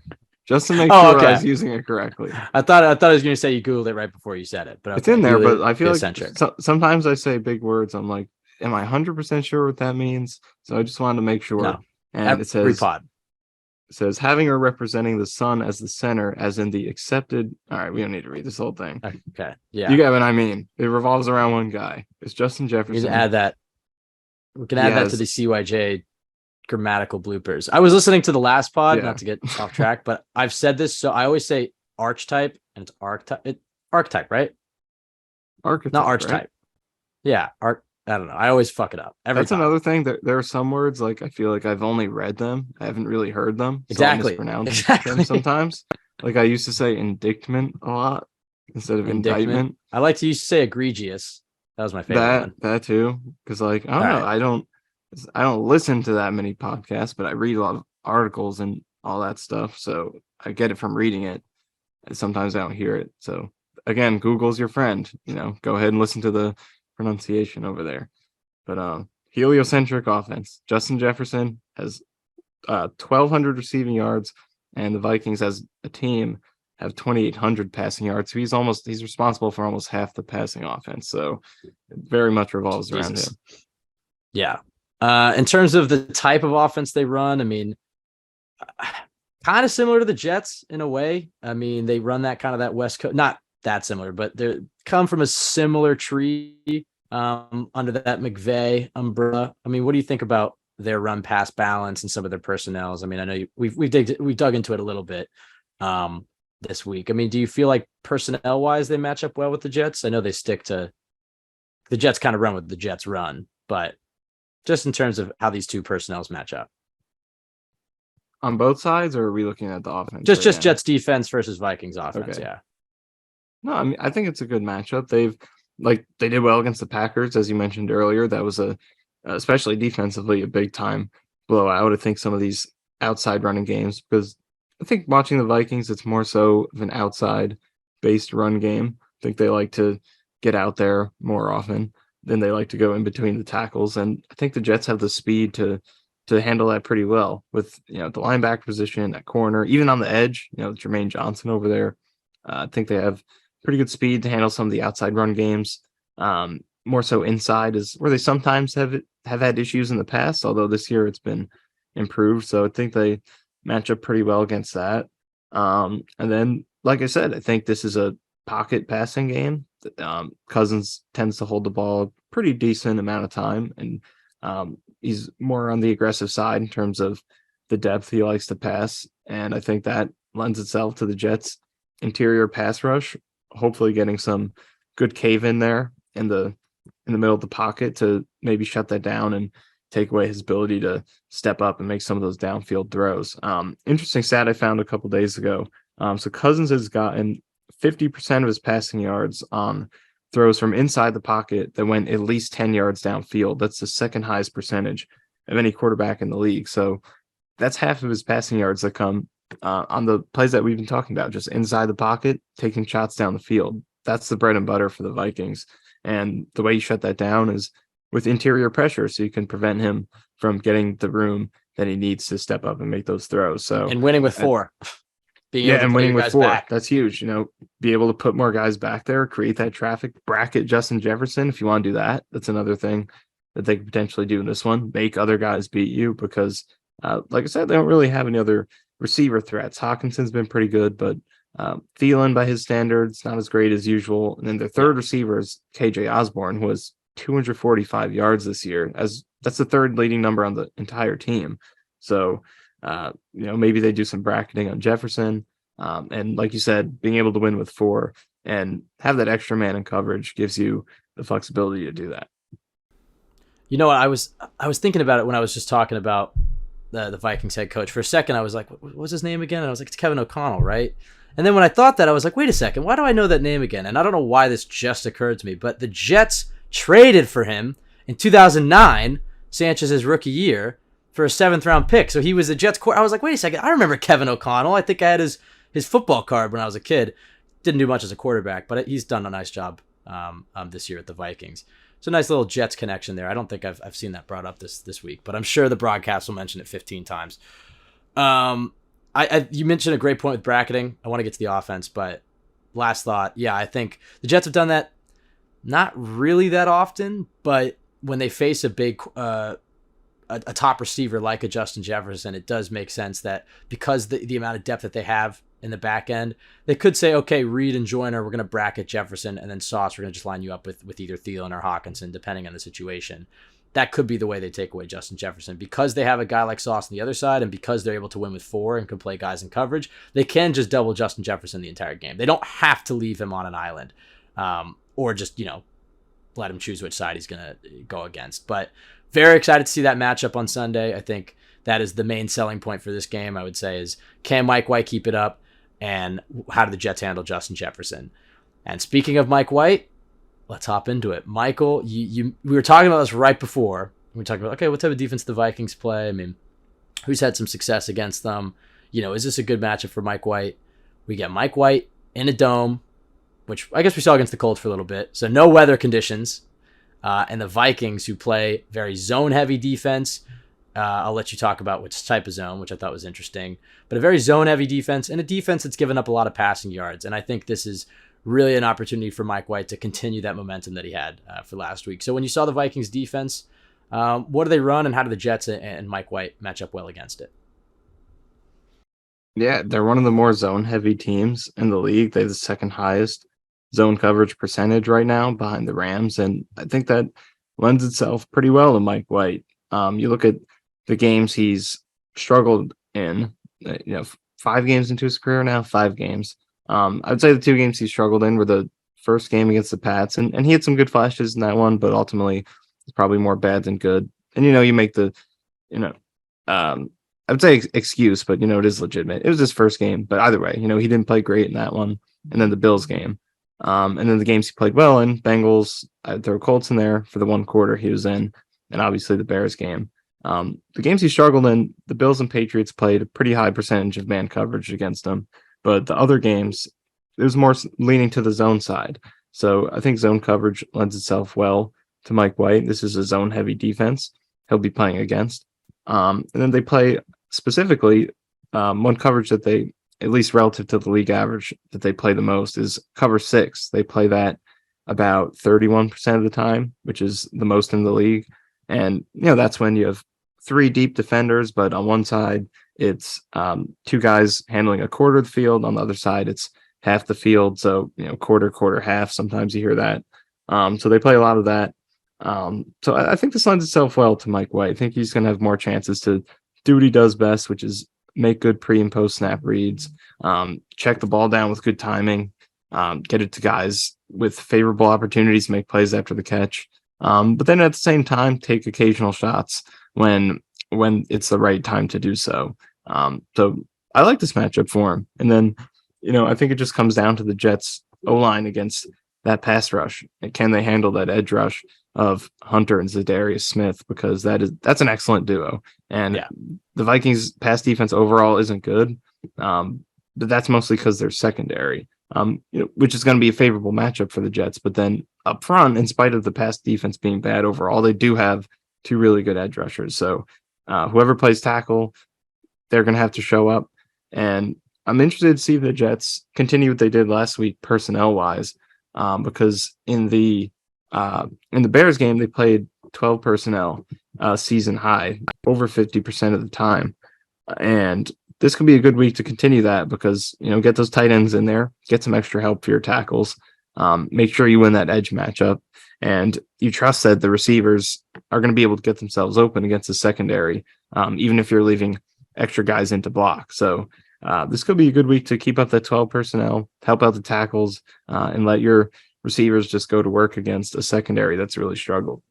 Just to make sure I was using it correctly. I thought I was going to say you Googled it right before you said it, but it's in there. But I feel like sometimes I say big words. I'm like, am I 100% sure what that means? So I just wanted to make sure. No. And it says having or representing the sun as the center, as in the accepted. All right, we don't need to read this whole thing. Okay, yeah, you get what I mean. It revolves around one guy. It's Justin Jefferson. We can add that. We can add that to the CYJ grammatical bloopers. I was listening to the last pod, not to get off track, but I've said this, so I always say archetype, and it's archetype, right? Archetype, not archetype. Right? Yeah, I don't know. I always fuck it up. That's another thing. There are some words like I feel like I've only read them. I haven't really heard them. Exactly. So I mispronounce them sometimes. Like I used to say indictment a lot instead of indictment. I like to used to say egregious. That was my favorite one. That too. Because like I don't know. I don't listen to that many podcasts, but I read a lot of articles and all that stuff. So I get it from reading it. And sometimes I don't hear it. So again, Google's your friend. Go ahead and listen to the pronunciation over there. But heliocentric offense. Justin Jefferson has 1,200 receiving yards, and the Vikings as a team have 2,800 passing yards. So he's responsible for almost half the passing offense. So it very much revolves around him. Yeah. In terms of the type of offense they run, I mean, kind of similar to the Jets in a way. I mean, they run that West Coast, not that similar, but they come from a similar tree under that McVay umbrella. I mean, what do you think about their run pass balance and some of their personnels? I mean, I know we've dug into it a little bit this week. I mean, do you feel like personnel wise they match up well with the Jets? I know they stick to the Jets, kind of run with the Jets run, but just in terms of how these two personnels match up. On both sides, or are we looking at the offense? Just Jets defense versus Vikings offense, okay. Yeah. No, I mean, I think it's a good matchup. They did well against the Packers, as you mentioned earlier. That was especially defensively, a big time blowout. I think some of these outside running games, because I think watching the Vikings, it's more so of an outside based run game. I think they like to get out there more often than they like to go in between the tackles. And I think the Jets have the speed to handle that pretty well with, the linebacker position at corner, even on the edge, Jermaine Johnson over there. I think they have pretty good speed to handle some of the outside run games. More so inside is where they sometimes have had issues in the past, although this year it's been improved. So I think they match up pretty well against that. And then, like I said, I think this is a pocket passing game. Cousins tends to hold the ball a pretty decent amount of time, and he's more on the aggressive side in terms of the depth he likes to pass. And I think that lends itself to the Jets' interior pass rush, hopefully getting some good cave in there in the middle of the pocket to maybe shut that down and take away his ability to step up and make some of those downfield throws. Interesting stat I found a couple days ago. So Cousins has gotten 50% of his passing yards on throws from inside the pocket that went at least 10 yards downfield. That's the second highest percentage of any quarterback in the league. So that's half of his passing yards that come on the plays that we've been talking about, just inside the pocket, taking shots down the field. That's the bread and butter for the Vikings. And the way you shut that down is with interior pressure, so you can prevent him from getting the room that he needs to step up and make those throws. So and winning with four. And winning with four. Back. That's huge. Be able to put more guys back there, create that traffic, bracket Justin Jefferson. If you want to do that, that's another thing that they could potentially do in this one. Make other guys beat you because, like I said, they don't really have any other receiver threats. Hawkinson's been pretty good, but Thielen, by his standards, not as great as usual. And then their third receiver is KJ Osborne, who has 245 yards this year. That's the third leading number on the entire team. So, maybe they do some bracketing on Jefferson. And like you said, being able to win with four and have that extra man in coverage gives you the flexibility to do that. I was thinking about it when I was just talking about the Vikings head coach. For a second, I was like, what was his name again? And I was like, it's Kevin O'Connell, right? And then when I thought that, I was like, wait a second, why do I know that name again? And I don't know why this just occurred to me, but the Jets traded for him in 2009, Sanchez's rookie year, for a 7th round pick. So he was the Jets core. I was like, wait a second, I remember Kevin O'Connell. I think I had his football card when I was a kid. Didn't do much as a quarterback, but he's done a nice job this year at the Vikings. So nice little Jets connection there. I don't think I've seen that brought up this week, but I'm sure the broadcast will mention it 15 times. You mentioned a great point with bracketing. I want to get to the offense, but last thought, yeah, I think the Jets have done that not really that often, but when they face a big a top receiver like a Justin Jefferson, it does make sense that because the amount of depth that they have in the back end, they could say, okay, Reed and Joyner, we're going to bracket Jefferson, and then Sauce, we're going to just line you up with either Thielen or Hawkinson, depending on the situation. That could be the way they take away Justin Jefferson. Because they have a guy like Sauce on the other side, and because they're able to win with four and can play guys in coverage, they can just double Justin Jefferson the entire game. They don't have to leave him on an island or just, let him choose which side he's going to go against. But very excited to see that matchup on Sunday. I think that is the main selling point for this game, I would say, is can Mike White keep it up, and how do the Jets handle Justin Jefferson? And speaking of Mike White, let's hop into it. Michael, we were talking about this right before. We were talking about, okay, what type of defense the Vikings play? I mean, who's had some success against them? Is this a good matchup for Mike White? We get Mike White in a dome which I guess we saw against the Colts for a little bit. So no weather conditions. And the Vikings, who play very zone-heavy defense. I'll let you talk about which type of zone, which I thought was interesting. But a very zone-heavy defense and a defense that's given up a lot of passing yards. And I think this is really an opportunity for Mike White to continue that momentum that he had for last week. So when you saw the Vikings defense, what do they run and how do the Jets and Mike White match up well against it? Yeah, they're one of the more zone-heavy teams in the league. They have the second highest zone coverage percentage right now behind the Rams, and I think that lends itself pretty well to Mike White. You look at the games he's struggled in, 5 games into his career now, 5 games. I'd say the 2 games he struggled in were the first game against the Pats, and he had some good flashes in that one, but ultimately it's probably more bad than good. And, you make the, I would say excuse, but, it is legitimate. It was his first game, but either way, he didn't play great in that one. And then the Bills game. And then the games he played well in, Bengals, there were Colts in there for the 1 quarter he was in, and obviously the Bears game. The games he struggled in, the Bills and Patriots played a pretty high percentage of man coverage against him. But the other games, it was more leaning to the zone side. So I think zone coverage lends itself well to Mike White. This is a zone-heavy defense he'll be playing against. And then they play specifically one coverage that they, at least relative to the league average, that they play the most is cover 6. They play that about 31% of the time, which is the most in the league. And, that's when you have 3 deep defenders, but on one side, it's 2 guys handling a quarter of the field. On the other side, it's half the field. So, quarter, half. Sometimes you hear that. So they play a lot of that. So I think this lends itself well to Mike White. I think he's going to have more chances to do what he does best, which is make good pre and post snap reads, check the ball down with good timing, get it to guys with favorable opportunities to make plays after the catch. But then at the same time, take occasional shots when it's the right time to do so. So I like this matchup for him. And then, I think it just comes down to the Jets O-line against that pass rush. And can they handle that edge rush of Hunter and Zadarius Smith? Because that's an excellent duo. And the Vikings pass defense overall isn't good. But that's mostly because they're secondary, which is going to be a favorable matchup for the Jets. But then up front, in spite of the pass defense being bad overall, they do have 2 really good edge rushers. So whoever plays tackle, they're going to have to show up. And I'm interested to see if the Jets continue what they did last week personnel wise, because in the Bears game, they played 12 personnel, season high, over 50% of the time. And this could be a good week to continue that because, get those tight ends in there, get some extra help for your tackles, make sure you win that edge matchup. And you trust that the receivers are going to be able to get themselves open against the secondary, even if you're leaving extra guys into block. So this could be a good week to keep up that 12 personnel, help out the tackles, and let your receivers just go to work against a secondary that's really struggled.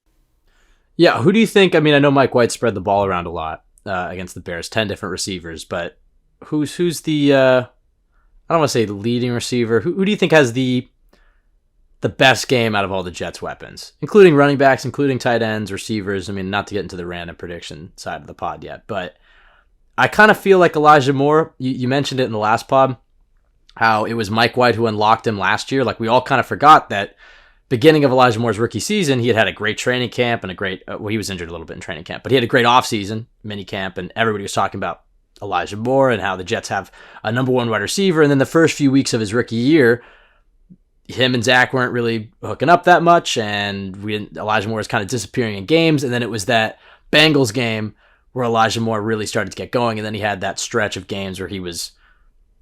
Yeah, who do you think? I mean, I know Mike White spread the ball around a lot against the Bears, 10 different receivers, but who's the I don't want to say the leading receiver. Who do you think has the best game out of all the Jets' weapons, including running backs, including tight ends, receivers? I mean, not to get into the random prediction side of the pod yet, but I kind of feel like Elijah Moore. You mentioned it in the last pod, how it was Mike White who unlocked him last year. Like we all kind of forgot that beginning of Elijah Moore's rookie season, he had a great training camp and a great, he was injured a little bit in training camp, but he had a great offseason, mini camp, and everybody was talking about Elijah Moore and how the Jets have a number 1 wide receiver. And then the first few weeks of his rookie year, him and Zach weren't really hooking up that much, and Elijah Moore was kind of disappearing in games. And then it was that Bengals game where Elijah Moore really started to get going, and then he had that stretch of games where he was,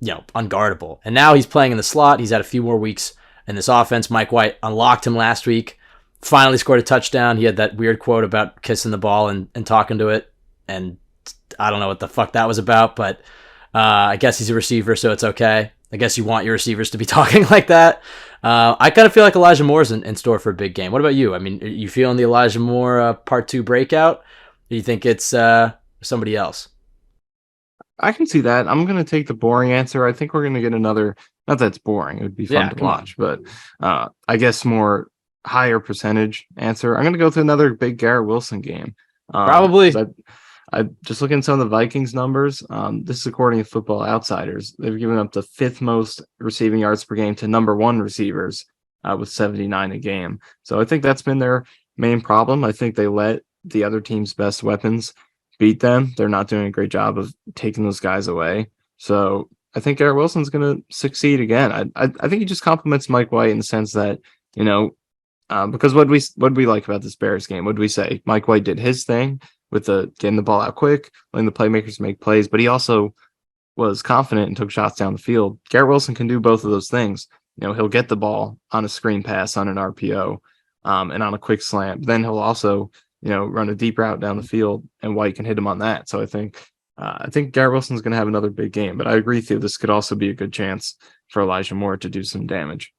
unguardable. And now he's playing in the slot. He's had a few more weeks in this offense. Mike White unlocked him last week, finally scored a touchdown. He had that weird quote about kissing the ball and talking to it, and I don't know what the fuck that was about, but I guess he's a receiver, so it's okay. I guess you want your receivers to be talking like that. I kind of feel like Elijah Moore's in store for a big game. What about you? I mean, are you feeling the Elijah Moore part 2 breakout? Do you think it's somebody else? I can see that. I'm going to take the boring answer. I think we're going to get another, not that it's boring, it would be fun to watch, but I guess more higher percentage answer. I'm going to go to another big Garrett Wilson game. Probably. I just looking at some of the Vikings numbers. This is according to Football Outsiders. They've given up the 5th most receiving yards per game to number 1 receivers with 79 a game. So I think that's been their main problem. I think they let the other team's best weapons beat them. They're not doing a great job of taking those guys away. So I think Garrett Wilson's going to succeed again. I think he just compliments Mike White in the sense that, because what we like about this Bears game, what do we say? Mike White did his thing with getting the ball out quick, letting the playmakers make plays, but he also was confident and took shots down the field. Garrett Wilson can do both of those things. He'll get the ball on a screen pass, on an RPO, and on a quick slant. Then he'll also, run a deep route down the field, and White can hit him on that. So I think Garrett Wilson's going to have another big game. But I agree with you. This could also be a good chance for Elijah Moore to do some damage.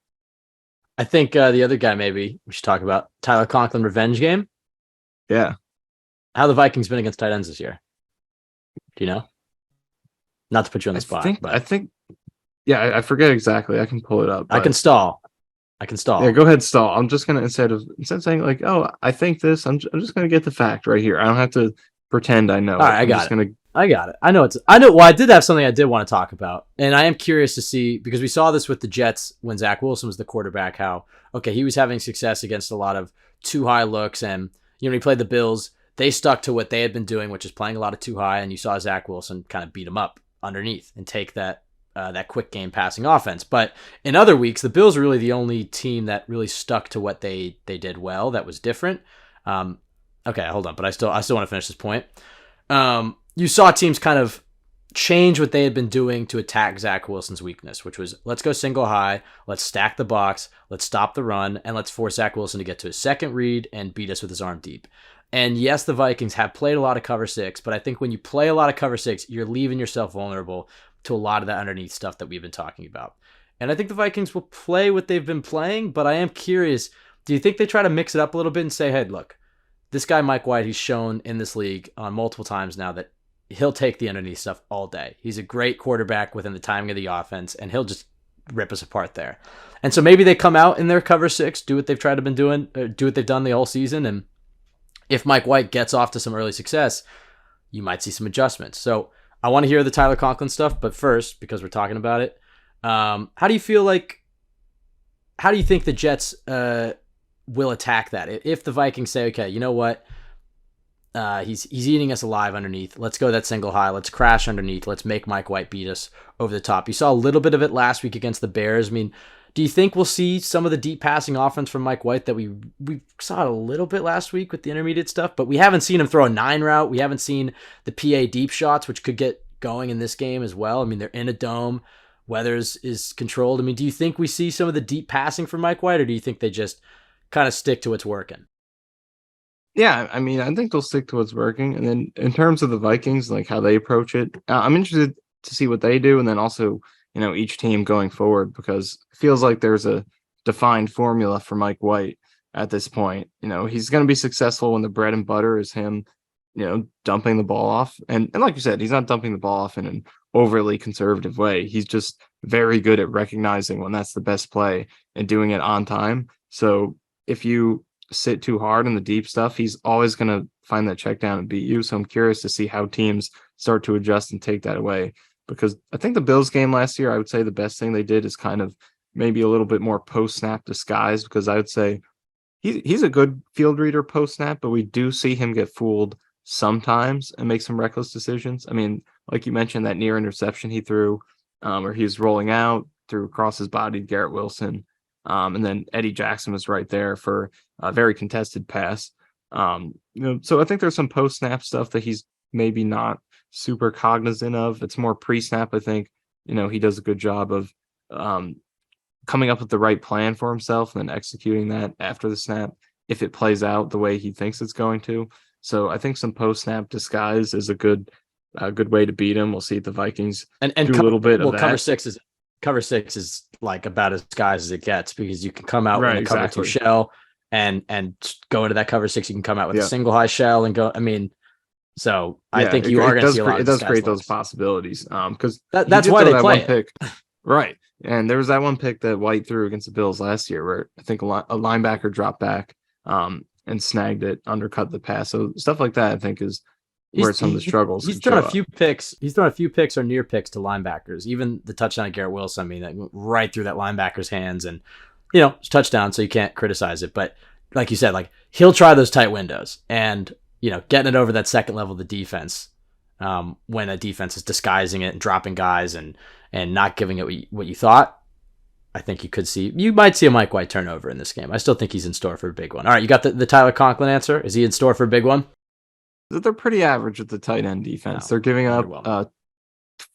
I think the other guy maybe we should talk about, Tyler Conklin revenge game. Yeah. How the Vikings been against tight ends this year? Do you know? Not to put you on the spot. I think, I forget exactly. I can pull it up. I can stall. Yeah, go ahead, stall. I'm just gonna instead of saying like, oh, I think this, I'm just gonna get the fact right here. I don't have to pretend I know. All right, I got it. I got it. I know. Well, I did have something I did want to talk about, and I am curious to see, because we saw this with the Jets when Zach Wilson was the quarterback. How he was having success against a lot of too high looks, and he played the Bills. They stuck to what they had been doing, which is playing a lot of too high, and you saw Zach Wilson kind of beat him up underneath and take that quick game passing offense. But in other weeks, the Bills are really the only team that really stuck to what they did well. That was different. Okay, hold on, but I still want to finish this point. You saw teams kind of change what they had been doing to attack Zach Wilson's weakness, which was, let's go single high, let's stack the box, let's stop the run, and let's force Zach Wilson to get to his second read and beat us with his arm deep. And yes, the Vikings have played a lot of cover 6, but I think when you play a lot of cover 6, you're leaving yourself vulnerable to a lot of that underneath stuff that we've been talking about. And I think the Vikings will play what they've been playing, but I am curious, do you think they try to mix it up a little bit and say, hey, look, this guy Mike White, he's shown in this league on multiple times now that he'll take the underneath stuff all day. He's a great quarterback within the timing of the offense, and he'll just rip us apart there. And so maybe they come out in their cover 6, do what they've tried to been doing, do what they've done the whole season, and if Mike White gets off to some early success, you might see some adjustments. So I want to hear the Tyler Conklin stuff, but first, because we're talking about it, how do you think the Jets will attack that? If the Vikings say, okay, you know what? He's eating us alive underneath. Let's go that single high. Let's crash underneath. Let's make Mike White beat us over the top. You saw a little bit of it last week against the Bears. I mean, do you think we'll see some of the deep passing offense from Mike White that we saw it a little bit last week with the intermediate stuff, but we haven't seen him throw a 9 route. We haven't seen the PA deep shots, which could get going in this game as well. I mean, they're in a dome. Weather is controlled. I mean, do you think we see some of the deep passing from Mike White, or do you think they just kind of stick to what's working? Yeah, I mean, I think they'll stick to what's working. And then in terms of the Vikings, like how they approach it, I'm interested to see what they do. And then also, each team going forward, because it feels like there's a defined formula for Mike White at this point. He's going to be successful when the bread and butter is him, dumping the ball off. And like you said, he's not dumping the ball off in an overly conservative way. He's just very good at recognizing when that's the best play and doing it on time. So if you sit too hard in the deep stuff, he's always going to find that check down and beat you. So I'm curious to see how teams start to adjust and take that away, because I think the Bills game last year, I would say the best thing they did is kind of maybe a little bit more post snap disguise, because I would say he's a good field reader post snap, but we do see him get fooled sometimes and make some reckless decisions. I mean, like you mentioned, that near interception he threw, where he was rolling out, threw across his body to Garrett Wilson. And then Eddie Jackson was right there for a very contested pass. So I think there's some post snap stuff that he's maybe not super cognizant of. It's more pre snap. I think, he does a good job of coming up with the right plan for himself and then executing that after the snap, if it plays out the way he thinks it's going to. So I think some post snap disguise is a good way to beat him. We'll see if the Vikings and do a little bit of that. Cover six is like about as disguised as it gets, because you can come out right, with a cover exactly. 2 shell and go into that cover 6. You can come out with a single high shell and go. I mean, so I think you are going to see a lot of. It does create those possibilities. Because that's why they play it. Pick. Right. And there was that one pick that White threw against the Bills last year, where I think a linebacker dropped back and snagged it, undercut the pass. So stuff like that, I think, is where some of the struggles He's could thrown show a up. few picks. He's thrown a few picks or near picks to linebackers. Even the touchdown at Garrett Wilson, I mean, that went right through that linebacker's hands, and it's a touchdown, so you can't criticize it. But like you said, like he'll try those tight windows, and getting it over that second level of the defense when a defense is disguising it and dropping guys and not giving it what you thought. I think you might see a Mike White turnover in this game. I still think he's in store for a big one. All right, you got the Tyler Conklin answer. Is he in store for a big one? They're pretty average with the tight end defense. No, They're giving up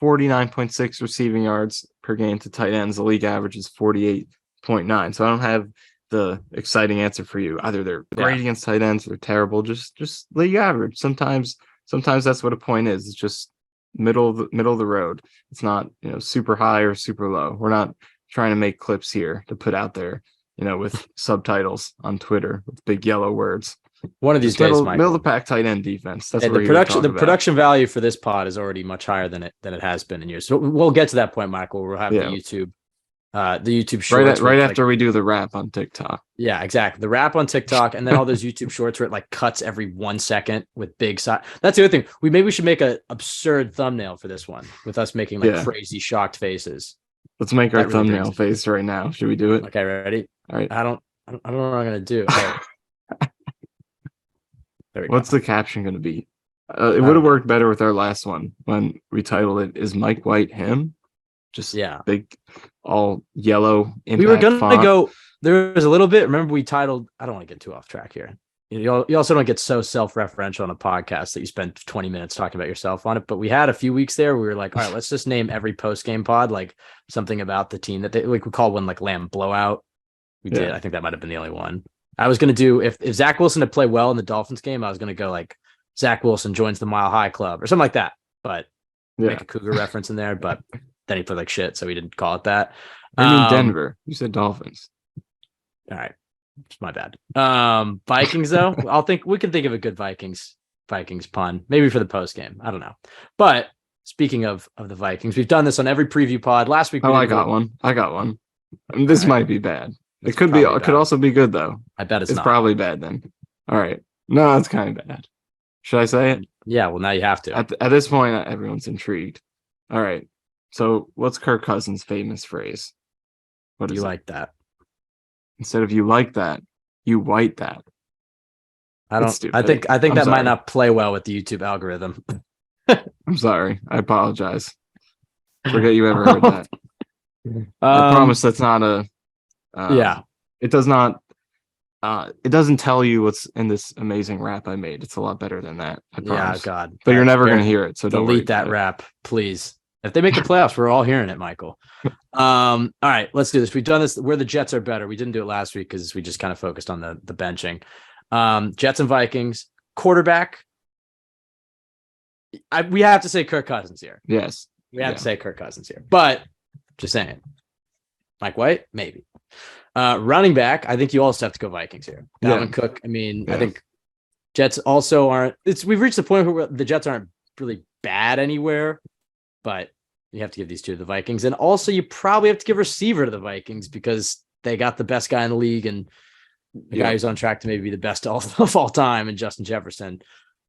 49.6 receiving yards per game to tight ends. The league average is 48.9. So I don't have the exciting answer for you. Either they're great against tight ends or they're terrible. Just league average. Sometimes that's what a point is. It's just middle of the road. It's not super high or super low. We're not trying to make clips here to put out there, with subtitles on Twitter with big yellow words. One of these days, middle of the pack tight end defense. That's the production value for this pod is already much higher than it has been in years. So we'll get to that point, Michael. We'll have the YouTube shorts right after we do the rap on TikTok. Yeah, exactly. The rap on TikTok, and then all those YouTube shorts where it like cuts every 1 second with big side. That's the other thing. We should make an absurd thumbnail for this one with us making like crazy shocked faces. Let's make our thumbnail face right now. Should we do it? Okay, ready? All right. I don't know what I'm gonna do. What's the caption going to be? It would have worked better with our last one when we titled it, "Is Mike White him?" Just big, all yellow. We were going to go, there was a little bit, remember we titled, I don't want to get too off track here. You also don't get so self-referential on a podcast that you spend 20 minutes talking about yourself on it. But we had a few weeks there. We were like, all right, let's just name every post-game pod, like something about the team that we call one like Lamb Blowout. We did. I think that might've been the only one. I was going to do, if Zach Wilson had played well in the Dolphins game, I was going to go like Zach Wilson joins the Mile High Club or something like that, but make a Cougar reference in there. But then he played like shit, so we didn't call it that. I mean, Denver. You said Dolphins. All right. It's my bad. Vikings, though, we can think of a good Vikings pun, maybe for the post game. I don't know. But speaking of the Vikings, we've done this on every preview pod. Last week, I got one. I mean, this might be bad. It could be. It could also be good though. I bet it's not. Probably bad then. All right. No, it's kind of bad. Should I say it? Yeah. Well, now you have to. At this point, everyone's intrigued. All right. So, what's Kirk Cousins' famous phrase? What is you like that? Instead of "you like that," you white that. I don't. I think that might not play well with the YouTube algorithm. I'm sorry. I apologize. Forget you ever heard that. I promise that's not a. It does not. It doesn't tell you what's in this amazing rap I made. It's a lot better than that. I promise. Yeah, God. But you're never going to hear it, so don't delete that rap, please. If they make the playoffs, we're all hearing it, Michael. All right, let's do this. We've done this where the Jets are better. We didn't do it last week because we just kind of focused on the benching. Jets and Vikings quarterback. We have to say Kirk Cousins here. Yes, we have to say Kirk Cousins here. But just saying, Mike White, maybe. Running back, I think you also have to go Vikings here. Dalvin Cook. I mean, I think Jets also aren't. We've reached the point where the Jets aren't really bad anywhere, but you have to give these two to the Vikings. And also, you probably have to give receiver to the Vikings because they got the best guy in the league and the guy who's on track to maybe be the best of all time, and Justin Jefferson.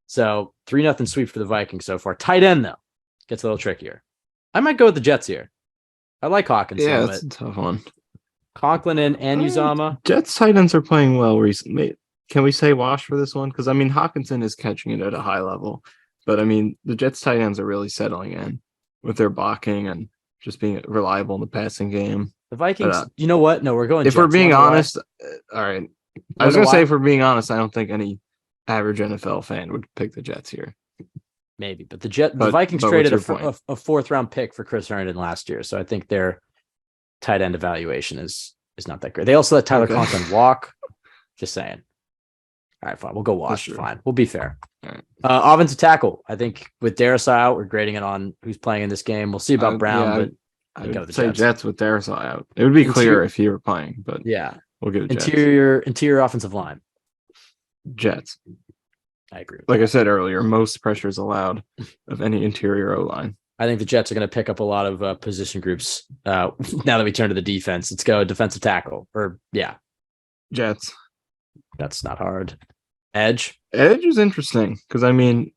So 3-0 sweep for the Vikings so far. Tight end though gets a little trickier. I might go with the Jets here. I like Hawkins. Yeah, that's a tough one. Conklin and Uzama. Jets tight ends are playing well recently. Can we say wash for this one? Because I mean, Hawkinson is catching it at a high level, but I mean, the Jets tight ends are really settling in with their blocking and just being reliable in the passing game. The Vikings, you know what? No, we're going. If Jets. We're being honest, all right. I was going to say, if we're being honest, I don't think any average NFL fan would pick the Jets here. Maybe, but the Vikings traded a fourth-round pick for Chris Herndon last year, so I think their tight end evaluation is not that great. They also let Tyler Conklin walk. Just saying. All right, fine. We'll go wash. Sure. Fine. We'll be fair. All right. Offensive tackle. I think with Darisaw out, we're grading it on who's playing in this game. We'll see about Brown, but I'd go with the Jets with Darisaw out. It would be clear if he were playing, but we'll give it Jets. Interior offensive line. Jets. I agree. Like I said earlier, most pressure is allowed of any interior O-line. I think the Jets are going to pick up a lot of position groups now that we turn to the defense. Let's go defensive tackle. Jets. That's not hard. Edge is interesting because, I mean,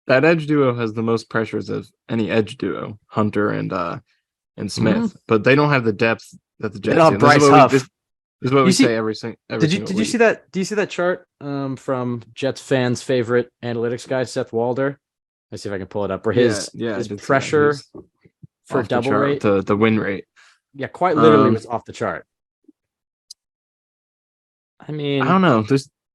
that edge duo has the most pressures of any edge duo, Hunter and Smith, but they don't have the depth that the They Jets don't do. have Bryce Huff. This is what You we see, say every single did you week. see that? Do you see that chart from Jets fans' favorite analytics guy, Seth Walder? Let's see if I can pull it up. Where his I did see that. pressure for Off the double chart, rate, the win rate. yeah, quite literally was off the chart. I mean, I don't know.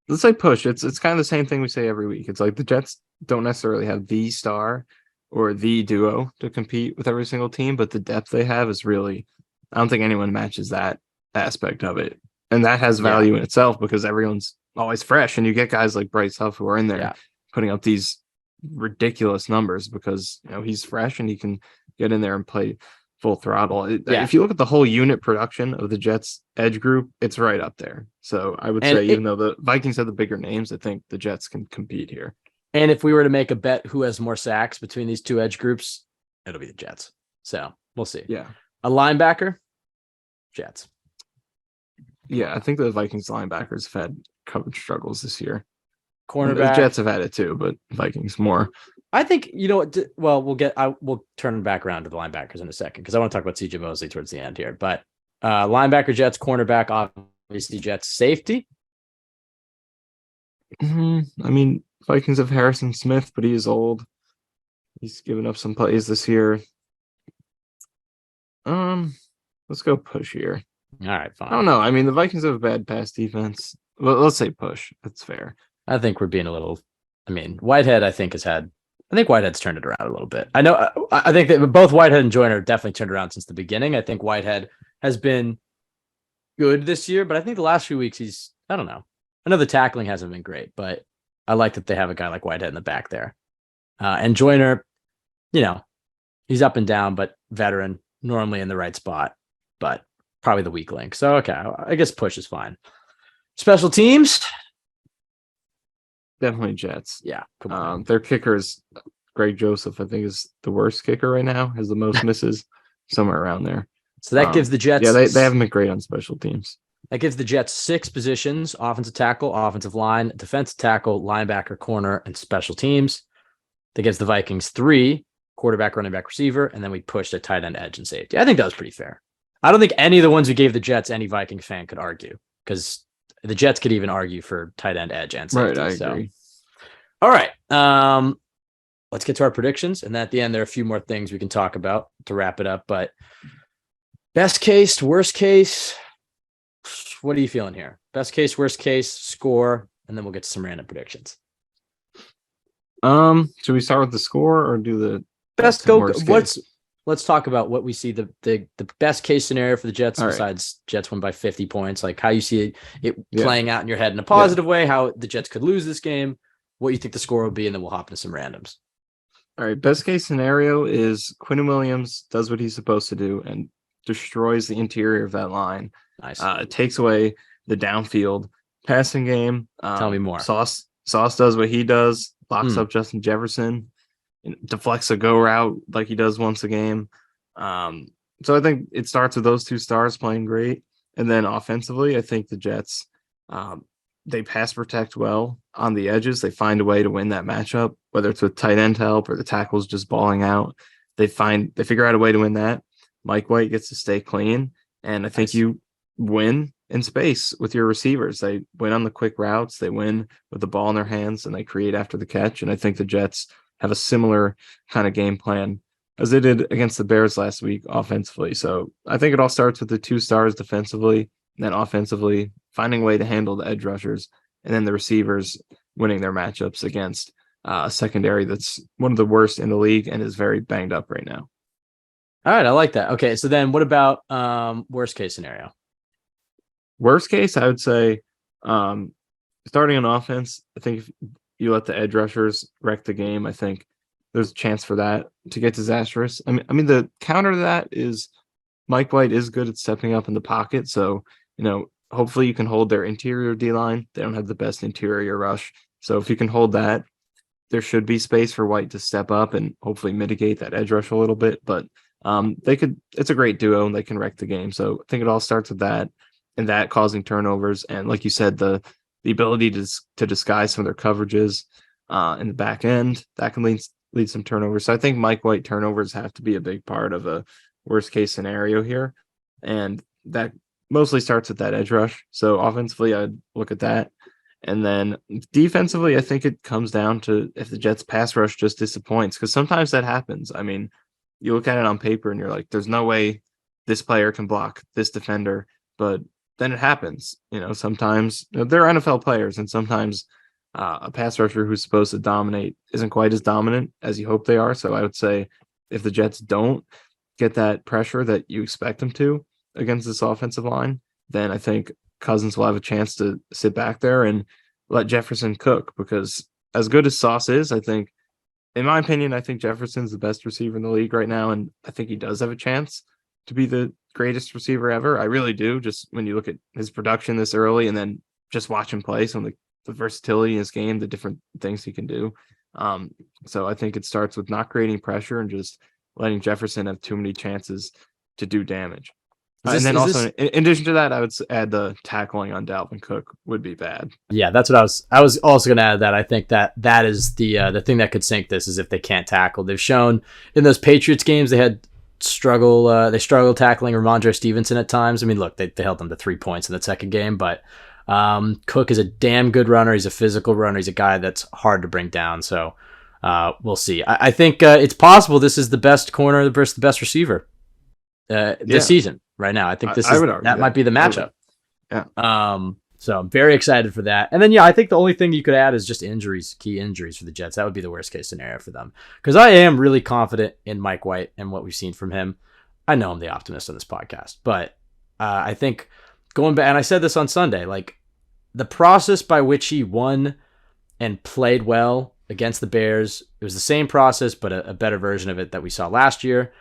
Let's say push. It's kind of the same thing we say every week. It's like the Jets don't necessarily have the star or the duo to compete with every single team, but the depth they have is really, I don't think anyone matches that aspect of it. And that has value in itself because everyone's always fresh. And you get guys like Bryce Huff who are in there putting up these ridiculous numbers because he's fresh and he can get in there and play full throttle. If you look at the whole unit production of the Jets edge group, it's right up there. So I would say even though the Vikings have the bigger names, I think the Jets can compete here. And if we were to make a bet who has more sacks between these two edge groups, it'll be the Jets. So we'll see. Yeah. A linebacker, Jets. Yeah, I think the Vikings linebackers have had coverage struggles this year. Cornerback. The Jets have had it too, but Vikings more. I think, well, we'll turn back around to the linebackers in a second because I want to talk about CJ Mosley towards the end here. But linebacker, Jets, cornerback, obviously Jets, safety. I mean, Vikings have Harrison Smith, but he is old. He's given up some plays this year. Let's go push here. All right, fine. I don't know. I mean, the Vikings have a bad pass defense. Well, let's say push. That's fair. I think we're being a little. I mean, Whitehead, I think Whitehead's turned it around a little bit. I know. I think that both Whitehead and Joyner definitely turned around since the beginning. I think Whitehead has been good this year, but I think the last few weeks I don't know. I know the tackling hasn't been great, but I like that they have a guy like Whitehead in the back there. And Joyner, he's up and down, but veteran, normally in the right spot, but probably the weak link. So, okay, I guess push is fine. Special teams? Definitely Jets. Yeah, come on. Their kicker is Greg Joseph, I think is the worst kicker right now, has the most misses, somewhere around there. So that gives the Jets... Yeah, they haven't been great on special teams. That gives the Jets 6 positions: offensive tackle, offensive line, defensive tackle, linebacker, corner, and special teams. That gives the Vikings 3: quarterback, running back, receiver, and then we pushed a tight end, edge, and safety. I think that was pretty fair. I don't think any of the ones we gave the Jets any Viking fan could argue, because the Jets could even argue for tight end, edge, and safety. Right, I agree. All right. Let's get to our predictions. And at the end, there are a few more things we can talk about to wrap it up. But best case, worst case, what are you feeling here? Best case, worst case, score, and then we'll get to some random predictions. Should we start with the score or do the best go? Let's talk about what we see the best case scenario for the Jets. All besides right. Jets win by 50 points, like how you see it playing out in your head in a positive way, how the Jets could lose this game, what you think the score will be, and then we'll hop into some randoms. All right. Best case scenario is Quinnen Williams does what he's supposed to do and destroys the interior of that line. Nice. It takes away the downfield passing game. Tell me more. Sauce does what he does, locks up Justin Jefferson, and deflects a go route like he does once a game. So I think it starts with those two stars playing great. And then offensively, I think the Jets, they pass protect well on the edges. They find a way to win that matchup, whether it's with tight end help or the tackles just balling out. They figure out a way to win that. Mike White gets to stay clean. And I think you win in space with your receivers. They win on the quick routes. They win with the ball in their hands and they create after the catch. And I think the Jets have a similar kind of game plan as they did against the Bears last week offensively. So I think it all starts with the two stars defensively, and then offensively finding a way to handle the edge rushers, and then the receivers winning their matchups against a secondary that's one of the worst in the league and is very banged up right now. All right, I like that. Okay, so then what about worst case scenario? Worst case, I would say starting on offense, I think if you let the edge rushers wreck the game, I think there's a chance for that to get disastrous. I mean, the counter to that is Mike White is good at stepping up in the pocket. So, hopefully you can hold their interior D-line. They don't have the best interior rush. So if you can hold that, there should be space for White to step up and hopefully mitigate that edge rush a little bit. But it's a great duo and they can wreck the game. So I think it all starts with that and that causing turnovers. And like you said, the ability to disguise some of their coverages, in the back end. That can lead some turnovers. So I think Mike White turnovers have to be a big part of a worst case scenario here. And that mostly starts with that edge rush. So offensively, I'd look at that. And then defensively, I think it comes down to if the Jets pass rush just disappoints, because sometimes that happens. I mean, you look at it on paper and you're like, there's no way this player can block this defender, but then it happens. Sometimes they're NFL players, and sometimes a pass rusher who's supposed to dominate isn't quite as dominant as you hope they are. So I would say if the Jets don't get that pressure that you expect them to against this offensive line, then I think Cousins will have a chance to sit back there and let Jefferson cook, because as good as Sauce is, I think, in my opinion, I think Jefferson's the best receiver in the league right now, and I think he does have a chance to be the greatest receiver ever. I really do, just when you look at his production this early and then just watch him play, some of the versatility in his game, the different things he can do. So I think it starts with not creating pressure and just letting Jefferson have too many chances to do damage. And then also, in addition to that, I would add the tackling on Dalvin Cook would be bad. Yeah, that's what I was also going to add. That I think that is the thing that could sink this, is if they can't tackle. They've shown in those Patriots games they struggled tackling Ramondre Stevenson at times. I mean, look, they held them to 3 points in the second game, but Cook is a damn good runner. He's a physical runner. He's a guy that's hard to bring down. So we'll see. I think it's possible this is the best corner versus the best receiver this season. Right now, I think that might be the matchup. Yeah. So I'm very excited for that. And then, I think the only thing you could add is just key injuries for the Jets. That would be the worst case scenario for them, because I am really confident in Mike White and what we've seen from him. I know I'm the optimist on this podcast, but I think going back, and I said this on Sunday, like the process by which he won and played well against the Bears, it was the same process, but a better version of it that we saw last year.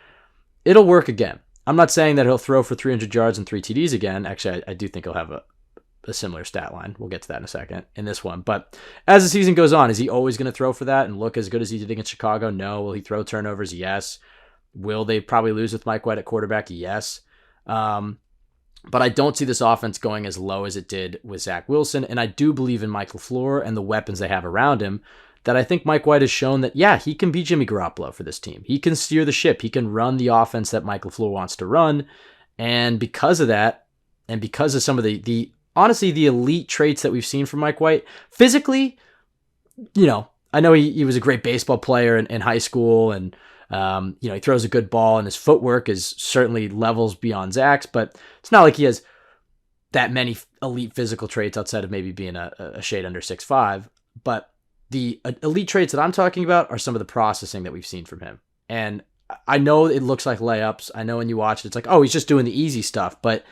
It'll work again. I'm not saying that he'll throw for 300 yards and 3 TDs again. Actually, I do think he'll have a similar stat line. We'll get to that in a second in this one. But as the season goes on, is he always going to throw for that and look as good as he did against Chicago? No. Will he throw turnovers? Yes. Will they probably lose with Mike White at quarterback? Yes. But I don't see this offense going as low as it did with Zach Wilson. And I do believe in Mike LaFleur and the weapons they have around him, that I think Mike White has shown that, he can be Jimmy Garoppolo for this team. He can steer the ship. He can run the offense that Mike LaFleur wants to run. And because of that, and because of some of the honestly, the elite traits that we've seen from Mike White, physically, I know he was a great baseball player in high school, and he throws a good ball, and his footwork is certainly levels beyond Zach's, but it's not like he has that many elite physical traits outside of maybe being a shade under 6'5", but the elite traits that I'm talking about are some of the processing that we've seen from him. And I know it looks like layups. I know when you watch it, it's like, oh, he's just doing the easy stuff. But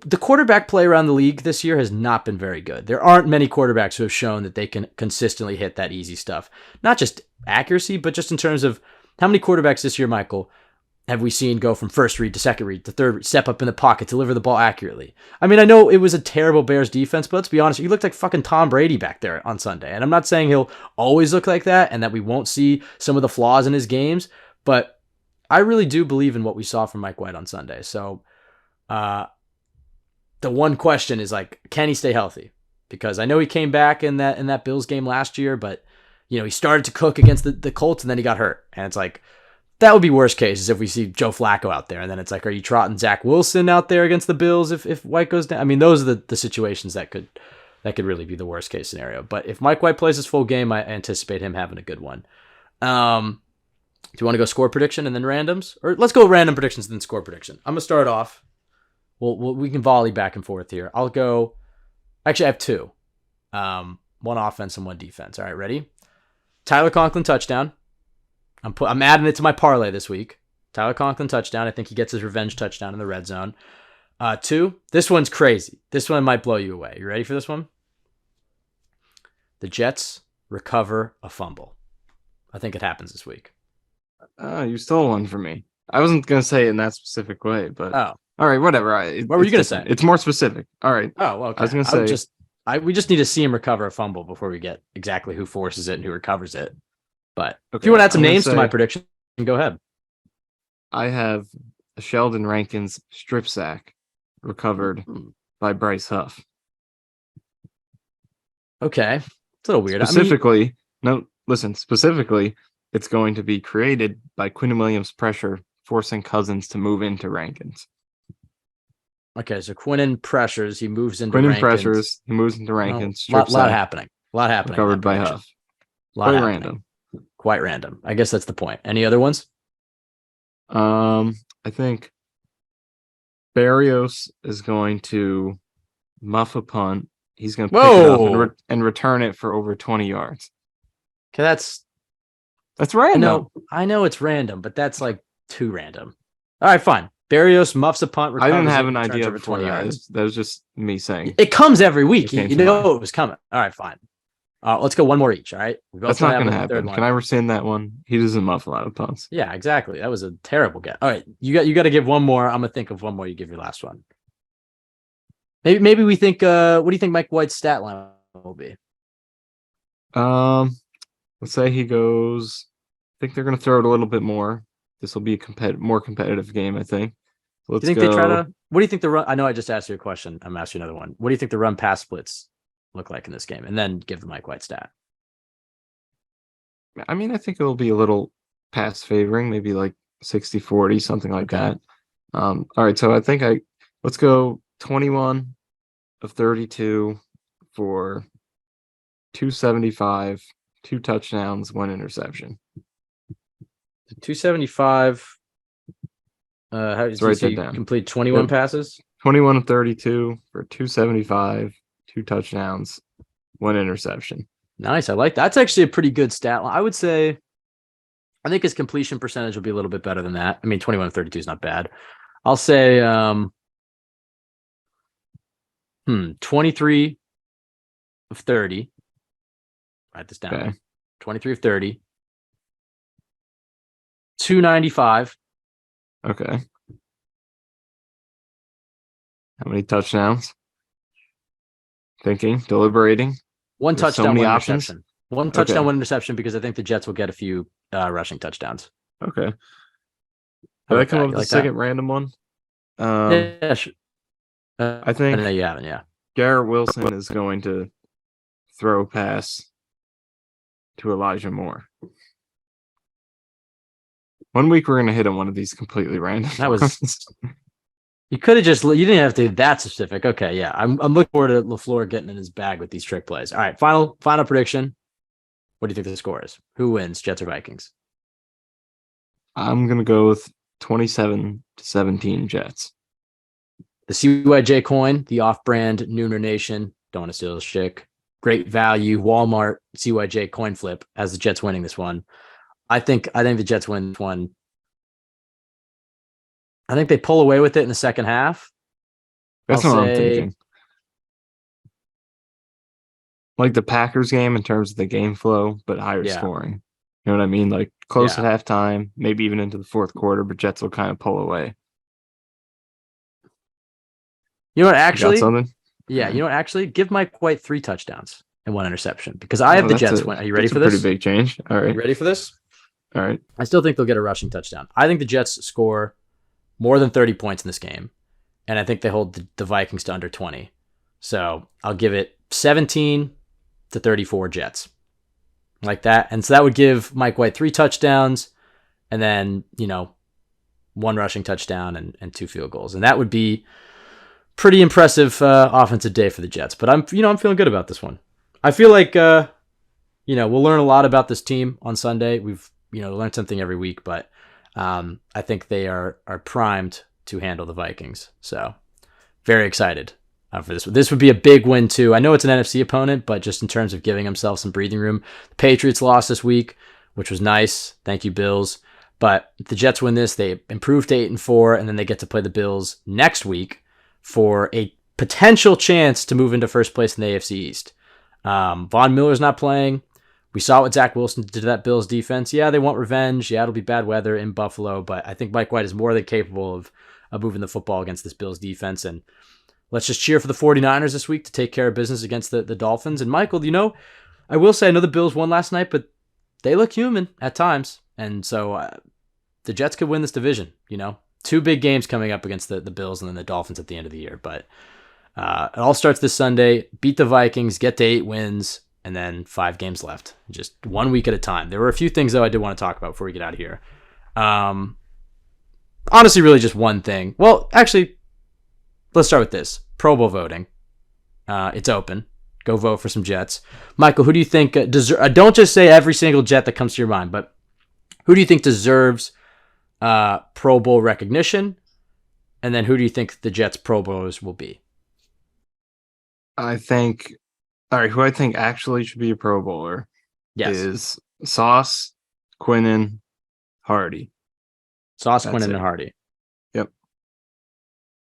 the quarterback play around the league this year has not been very good. There aren't many quarterbacks who have shown that they can consistently hit that easy stuff. Not just accuracy, but just in terms of how many quarterbacks this year, Michael, have we seen go from first read to second read to third read, step up in the pocket, deliver the ball accurately? I mean, I know it was a terrible Bears defense, but let's be honest, he looked like fucking Tom Brady back there on Sunday. And I'm not saying he'll always look like that and that we won't see some of the flaws in his games, but I really do believe in what we saw from Mike White on Sunday. So the one question is, like, can he stay healthy? Because I know he came back in that Bills game last year, but he started to cook against the Colts and then he got hurt. And it's like, that would be worst case, is if we see Joe Flacco out there. And then it's like, are you trotting Zach Wilson out there against the Bills if White goes down? I mean, those are the situations that could really be the worst case scenario. But if Mike White plays his full game, I anticipate him having a good one. Do you want to go score prediction and then randoms? Or let's go random predictions and then score prediction. I'm going to start off. We can volley back and forth here. I'll go. Actually, I have two. One offense and one defense. All right, ready? Tyler Conklin touchdown. I'm adding it to my parlay this week. Tyler Conklin touchdown. I think he gets his revenge touchdown in the red zone. 2, this one's crazy. This one might blow you away. You ready for this one? The Jets recover a fumble. I think it happens this week. You stole one from me. I wasn't going to say it in that specific way, but all right, whatever. What were you going to say? It's more specific. All right. Oh, well, okay. I was going to say, we just need to see him recover a fumble before we get exactly who forces it and who recovers it. But if you want to add some names to my prediction, go ahead. I have a Sheldon Rankins strip sack recovered by Bryce Huff. Okay. It's a little weird. Specifically, No, listen, specifically, it's going to be created by Quinn Williams' pressure, forcing Cousins to move into Rankins. Okay, so Quinnen pressures. He moves into Quinnen Rankins. pressures, he moves into Oh, Rankins, strip lot sack, happening. A lot happening. recovered by Huff. Lot Quite happening. random. Quite random. I guess that's the point. Any other ones? I think Barrios is going to muff a punt. He's going to pick it up and return it for over 20 yards. Okay, that's random. I know it's random, but that's like too random. All right, fine. Barrios muffs a punt. I didn't have an idea before that. That was just me saying. It comes every week. You know it was coming. All right, fine. Let's go one more each. All right. That's not going to happen. Can I rescind that one? He doesn't muff a lot of punts. Yeah, exactly. That was a terrible guess. All right, you got to give one more. I'm gonna think of one more. You give your last one. Maybe we think. What do you think Mike White's stat line will be? Let's say he goes. I think they're going to throw it a little bit more. This will be a more competitive game, I think. Let's do you think they try to? What do you think the run? I know I just asked you a question. I'm asking you another one. What do you think the run pass splits look like in this game? And then give the Mike White stat. I mean, I think it'll be a little pass favoring, maybe like 60-40, something like that. All right, so I think let's go 21 of 32 for 275, 2 touchdowns, 1 interception. 275. How did you complete 21 passes? 21 of 32 for 275, 2 touchdowns, 1 interception. Nice. I like that. That's actually a pretty good stat line. I would say, I think his completion percentage will be a little bit better than that. I mean, 21 of 32 is not bad. I'll say 23 of 30. Write this down. Okay. 23 of 30. 295. Okay. How many touchdowns? Thinking, deliberating. One touchdown, one interception. One touchdown, one interception, because I think the Jets will get a few rushing touchdowns. Okay. Did I come up with the second random one? Yeah, sure. I think you haven't, yeah. Garrett Wilson is going to throw a pass to Elijah Moore. One week we're going to hit on one of these completely random. That was... You could have you didn't have to be that specific. Okay, yeah. I'm looking forward to LaFleur getting in his bag with these trick plays. All right, final prediction. What do you think the score is? Who wins, Jets or Vikings? I'm going to go with 27-17 Jets. The CYJ coin, the off-brand Nooner Nation, don't want to steal this chick. Great value, Walmart CYJ coin flip has the Jets winning this one. I think the Jets win this one. I think they pull away with it in the second half. That's what I'm thinking. Like the Packers game in terms of the game flow, but higher scoring. You know what I mean? Like close at halftime, maybe even into the fourth quarter, but Jets will kind of pull away. You know what? Actually, something? Yeah. You know what? Actually, give Mike White 3 touchdowns and 1 interception because I have the Jets win. Are you ready for this? Pretty big change. All right. Are you ready for this? All right. I still think they'll get a rushing touchdown. I think the Jets score more than 30 points in this game, and I think they hold the Vikings to under 20. So I'll give it 17-34 Jets. Like that. And so that would give Mike White 3 touchdowns and then, 1 rushing touchdown and 2 field goals. And that would be pretty impressive offensive day for the Jets. But I'm feeling good about this one. I feel like, we'll learn a lot about this team on Sunday. We've, learned something every week, but I think they are primed to handle the Vikings. So very excited for this. This would be a big win too. I know it's an NFC opponent, but just in terms of giving themselves some breathing room, the Patriots lost this week, which was nice. Thank you, Bills. But if the Jets win this, they improve to 8-4, and then they get to play the Bills next week for a potential chance to move into first place in the AFC East. Von Miller's not playing. We saw what Zach Wilson did to that Bills defense. Yeah, they want revenge. Yeah, it'll be bad weather in Buffalo, but I think Mike White is more than capable of moving the football against this Bills defense. And let's just cheer for the 49ers this week to take care of business against the Dolphins. And Michael, I will say, I know the Bills won last night, but they look human at times. And so the Jets could win this division, 2 big games coming up against the Bills and then the Dolphins at the end of the year. But it all starts this Sunday. Beat the Vikings, get to 8 wins, and then 5 games left. Just 1 week at a time. There were a few things, though, I did want to talk about before we get out of here. Honestly, really just one thing. Well, actually, let's start with this. Pro Bowl voting. It's open. Go vote for some Jets. Michael, who do you think don't just say every single Jet that comes to your mind, but who do you think deserves Pro Bowl recognition? And then who do you think the Jets Pro Bowlers will be? Who I think actually should be a Pro Bowler is Sauce, Quinnen, Hardy. Sauce, Quinnen, and Hardy. Yep.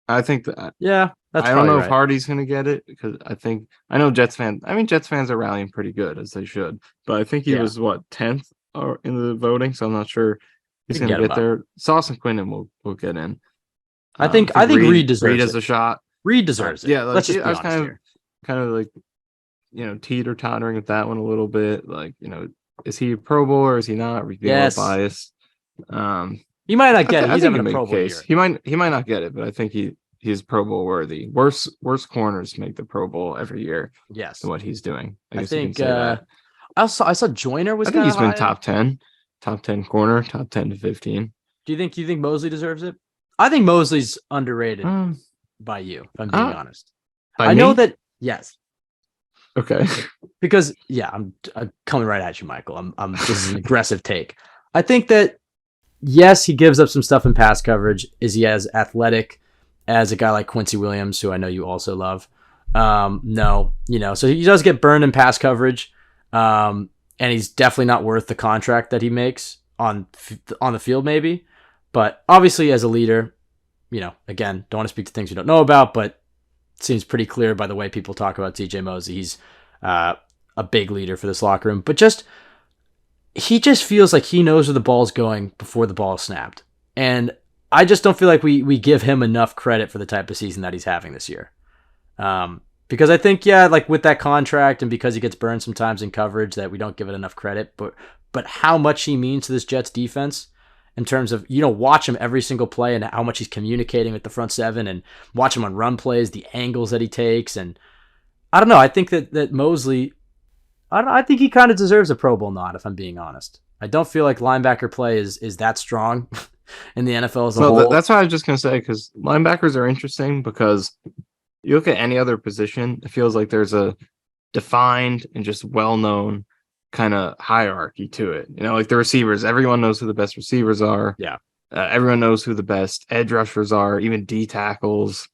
I think that. Yeah, that's I don't know right. if Hardy's going to get it because I know Jets fans. I mean, Jets fans are rallying pretty good as they should, but I think he was 10th or in the voting, so I'm not sure he's going to get there. Sauce and Quinnen will get in. I think Reed deserves Reed has a shot. Reed deserves it. Yeah, let's just be honest here. Kind of like, teeter-tottering with that one a little bit. Like, is he a Pro Bowl or is he not? We're being a little biased. He might not get it. He's having a Pro Bowl year. He might not get it, but I think he's Pro Bowl worthy. Worst corners make the Pro Bowl every year. Yes, than what he's doing. I think. I saw Joyner was. I think he's been top 10 corner, top 10 to 15. Do you think Mosley deserves it? I think Mosley's underrated by you. If I'm being honest, I know that. Yes. Okay. Because I'm coming right at you, Michael. This is an aggressive take. I think that yes, he gives up some stuff in pass coverage. Is he as athletic as a guy like Quincy Williams, who I know you also love? No, so he does get burned in pass coverage, and he's definitely not worth the contract that he makes on the field, maybe. But obviously, as a leader, again, don't want to speak to things we don't know about, but it seems pretty clear by the way people talk about TJ Mosley. He's a big leader for this locker room, but he just feels like he knows where the ball's going before the ball is snapped. And I just don't feel like we give him enough credit for the type of season that he's having this year. Because I think, like with that contract and because he gets burned sometimes in coverage that we don't give it enough credit, but how much he means to this Jets defense in terms of, watch him every single play and how much he's communicating with the front seven and watch him on run plays, the angles that he takes. And I don't know. I think that Mosley, I think he kind of deserves a Pro Bowl nod, if I'm being honest. I don't feel like linebacker play is that strong in the NFL as a whole. That's what I was just going to say, because linebackers are interesting because you look at any other position, it feels like there's a defined and just well-known kind of hierarchy to it. Like the receivers, everyone knows who the best receivers are. Yeah. Everyone knows who the best edge rushers are, even D tackles,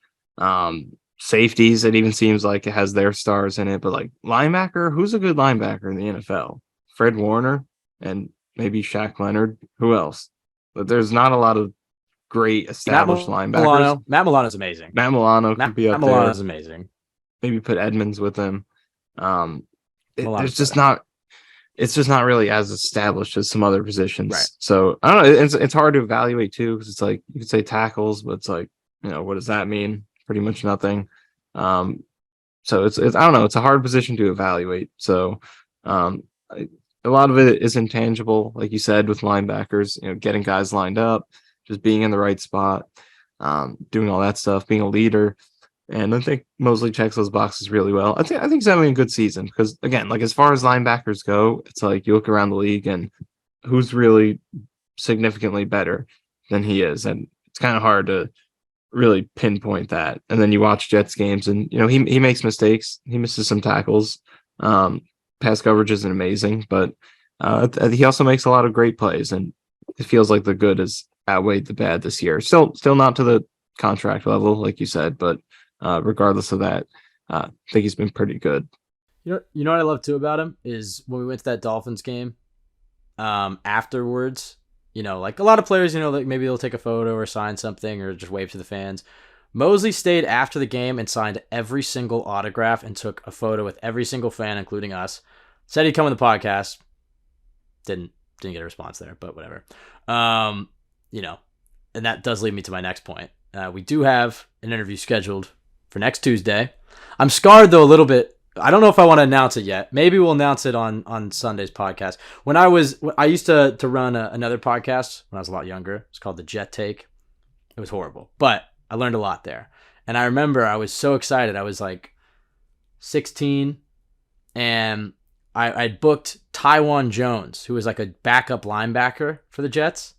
safeties. It even seems like it has their stars in it. But like linebacker, who's a good linebacker in the NFL? Fred Warner and maybe Shaq Leonard. Who else? But there's not a lot of great established linebackers. Matt Milano's amazing. Matt Milano could be up there. Matt Milano's amazing. Maybe put Edmonds with him. There's just not. It's just not really as established as some other positions. Right. So I don't know. It's hard to evaluate too, because it's like you could say tackles, but it's like, what does that mean? Pretty much nothing. So it's I don't know. It's a hard position to evaluate. So a lot of it is intangible, like you said, with linebackers. Getting guys lined up, just being in the right spot, doing all that stuff, being a leader. And I think Mosley checks those boxes really well. I think he's having a good season because, again, like as far as linebackers go, it's like you look around the league and who's really significantly better than he is, and it's kind of hard to really pinpoint that. And then you watch Jets games, and he makes mistakes. He misses some tackles. Pass coverage isn't amazing, but he also makes a lot of great plays, and it feels like the good has outweighed the bad this year. Still not to the contract level, like you said, but. Regardless of that, I think he's been pretty good. You know what I love too about him is when we went to that Dolphins game, afterwards, like a lot of players, like maybe they'll take a photo or sign something or just wave to the fans. Mosley stayed after the game and signed every single autograph and took a photo with every single fan, including us. Said he'd come on the podcast. Didn't get a response there, but whatever. And that does lead me to my next point. We do have an interview scheduled for next Tuesday. I'm scarred though a little bit. I don't know if I want to announce it yet. Maybe we'll announce it on Sunday's podcast. I used to run another podcast when I was a lot younger. It's called the Jet Take. It was horrible, but I learned a lot there. And I remember I was so excited. I was like 16 and I booked Taiwan Jones, who was like a backup linebacker for the Jets.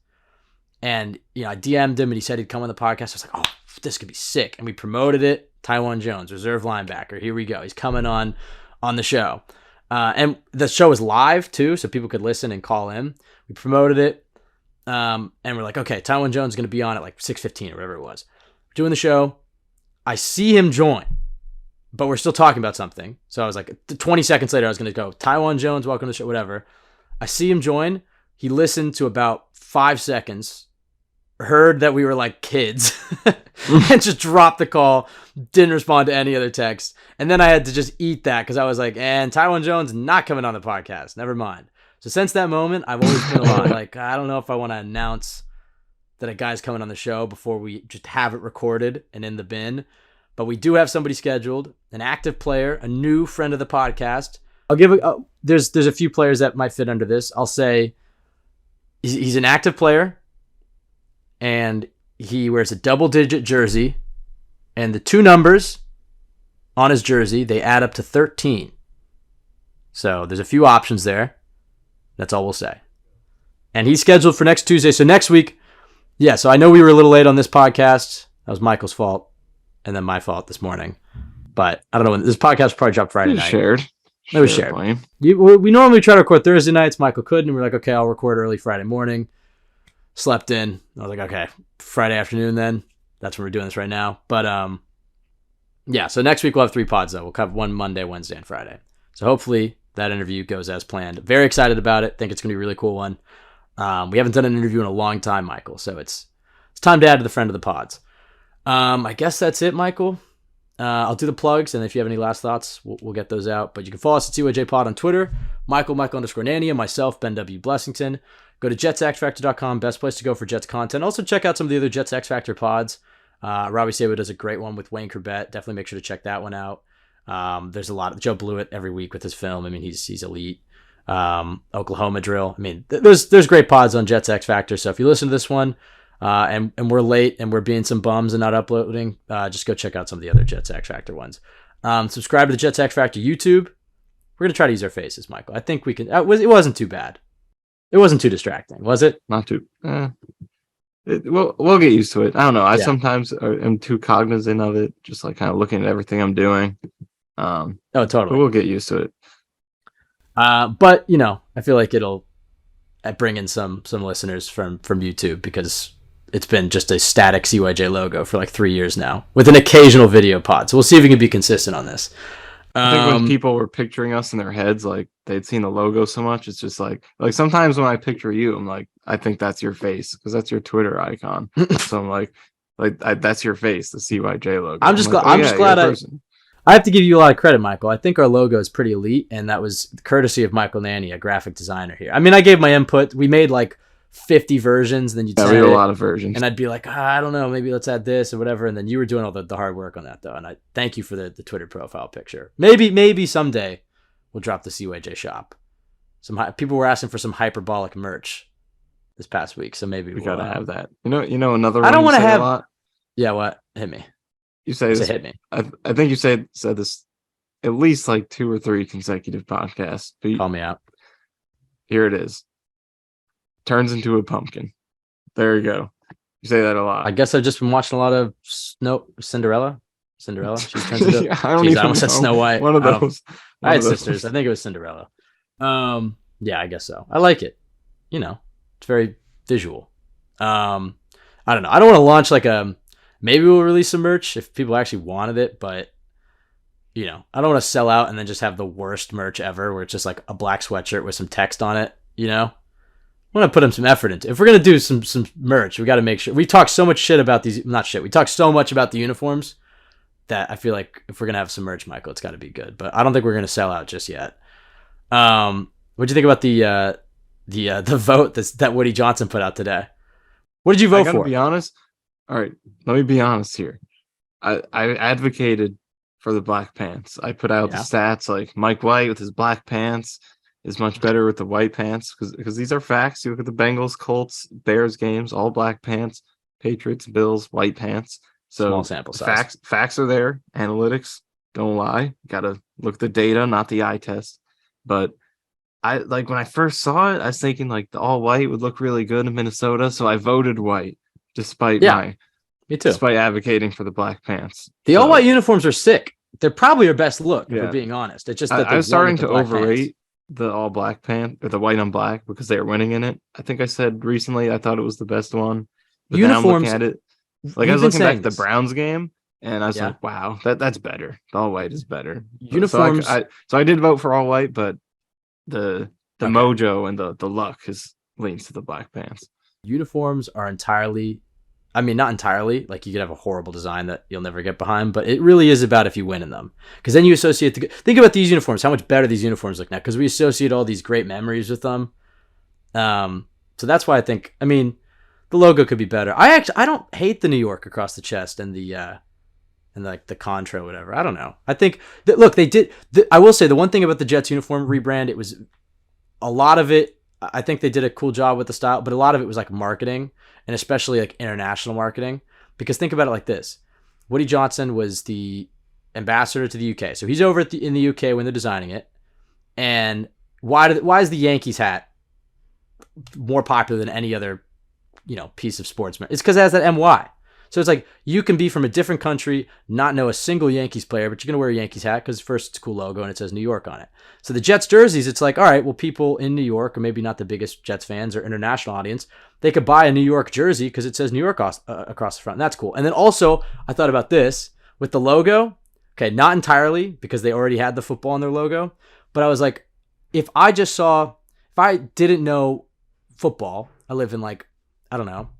And, I DM'd him and he said he'd come on the podcast. I was like, oh, this could be sick. And we promoted it. Taiwan Jones, reserve linebacker. Here we go. He's coming on the show. And the show was live too, so people could listen and call in. We promoted it. And we're like, okay, Taiwan Jones is going to be on at like 6:15 or whatever it was. Doing the show. I see him join, but we're still talking about something. So I was like, 20 seconds later, I was going to go, Taiwan Jones, welcome to the show, whatever. I see him join. He listened to about 5 seconds, heard that we were like kids, and just dropped the call, didn't respond to any other text. And then I had to just eat that because I was like, and Taiwan Jones not coming on the podcast. Never mind. So since that moment, I've always been a lot like, I don't know if I want to announce that a guy's coming on the show before we just have it recorded and in the bin. But we do have somebody scheduled, an active player, a new friend of the podcast. I'll give there's a few players that might fit under this. I'll say he's an active player, and he wears a double-digit jersey, and the two numbers on his jersey, they add up to 13. So there's a few options there. That's all we'll say. And he's scheduled for next Tuesday. So next week, yeah, so I know we were a little late on this podcast. That was Michael's fault, and then my fault this morning. But I don't know when this podcast probably dropped Friday night. It was shared. We normally try to record Thursday nights. Michael couldn't. And we're like, okay, I'll record early Friday morning. Slept in. I was like, okay, Friday afternoon then. That's when we're doing this right now. But yeah, so next week we'll have 3 pods though. We'll have one Monday, Wednesday, and Friday. So hopefully that interview goes as planned. Very excited about it. Think it's gonna be a really cool one. We haven't done an interview in a long time, Michael. So it's time to add to the friend of the pods. I guess that's it, Michael. I'll do the plugs, and if you have any last thoughts, we'll get those out. But you can follow us at CYJ Pod on Twitter, Michael_Nania, myself, Ben W. Blessington. Go to jetsxfactor.com, best place to go for Jets content. Also check out some of the other Jets X Factor pods. Robbie Sabo does a great one with Wayne Corbett. Definitely make sure to check that one out. There's a lot of Joe Blewett every week with his film. I mean, he's elite. Oklahoma Drill. I mean, there's great pods on Jets X Factor. So if you listen to this one, and we're late and we're being some bums and not uploading, just go check out some of the other Jets X Factor ones. Subscribe to the Jets X Factor YouTube. We're going to try to use our faces, Michael. I think we can. It wasn't too bad. It wasn't too distracting, was it? Not too. We'll get used to it. I don't know. I sometimes am too cognizant of it, just like kind of looking at everything I'm doing. Oh, totally. But we'll get used to it. But I feel like it'll bring in some listeners from YouTube because it's been just a static CYJ logo for like 3 years now with an occasional video pod. So we'll see if we can be consistent on this. I think when people were picturing us in their heads, like they'd seen the logo so much, it's just like sometimes when I picture you, I'm like, I think that's your face because that's your Twitter icon. So I'm like that's your face, the CYJ logo. I'm just glad I have to give you a lot of credit, Michael. I think our logo is pretty elite, and that was courtesy of Michael Nania, graphic designer here. I mean, I gave my input. We made like 50 versions, then you'd we had a lot of versions, and I'd be like, I don't know, maybe let's add this or whatever, and then you were doing all the hard work on that though, and I thank you for the Twitter profile picture. Maybe someday we'll drop the CYJ shop. People were asking for some hyperbolic merch this past week, so maybe we gotta have that. Another one I don't want to have a lot? Yeah, what? Hit me. You say this, hit me. I think you said this at least like 2 or 3 consecutive podcasts. Call me out. Here it is. Turns into a pumpkin. There you go. You say that a lot. I guess I've just been watching a lot of Cinderella. She turns into. I almost said Snow White. One of those. I had sisters. I think it was Cinderella. Yeah, I guess so. I like it. It's very visual. I don't know. I don't want to launch like a. Maybe we'll release some merch if people actually wanted it, but I don't want to sell out and then just have the worst merch ever, where it's just like a black sweatshirt with some text on it. I want to put some effort into. If we're gonna do some merch, we got to make sure. We talk so much shit about these. Not shit. We talk so much about the uniforms that I feel like if we're gonna have some merch, Michael, it's got to be good. But I don't think we're gonna sell out just yet. What'd you think about the vote that Woody Johnson put out today? What did you vote for? I gotta be honest. All right, let me be honest here. I advocated for the black pants. I put out the stats like Mike White with his black pants is much better with the white pants because these are facts. You look at the Bengals, Colts, Bears games, all black pants. Patriots, Bills, white pants. So small sample size. Facts are there. Analytics, don't lie. Got to look at the data, not the eye test. But I like when I first saw it, I was thinking like the all white would look really good in Minnesota, so I voted white despite Yeah, my me too. despite advocating for the black pants. The all white So uniforms are sick. They're probably our best look if we're yeah, being honest. It's just that I they was won with starting the to black pants. overrate the all black pant or the white on black because they were winning in it. I think I said recently I thought it was the best one, but then I'm looking Uniforms, at it like I we've was been looking back saying at the this. Browns game and I was Yeah. like, wow, that's better. The all white is better. Uniforms, So I did vote for all white, but the okay. mojo and the luck is leans to the black pants. Uniforms are entirely, I mean, not entirely, like you could have a horrible design that you'll never get behind, but it really is about if you win in them. Because then you associate think about these uniforms, how much better these uniforms look now, because we associate all these great memories with them. So that's why I think, I mean, the logo could be better. I don't hate the New York across the chest and the, and like the contra or whatever. I don't know. I think that, look, they did, I will say the one thing about the Jets uniform rebrand, it was a lot of it, I think they did a cool job with the style, but a lot of it was like marketing and especially like international marketing. Because think about it like this: Woody Johnson was the ambassador to the UK, so he's over in the UK when they're designing it. And why is the Yankees hat more popular than any other piece of sportsman? It's because it has that MY. So it's like you can be from a different country, not know a single Yankees player, but you're going to wear a Yankees hat because first it's a cool logo and it says New York on it. So the Jets jerseys, it's like, all right, well, people in New York, or maybe not the biggest Jets fans or international audience, they could buy a New York jersey because it says New York across the front. And that's cool. And then also, I thought about this with the logo. Okay, not entirely because they already had the football in their logo, but I was like, if I didn't know football, I live in like, I don't know,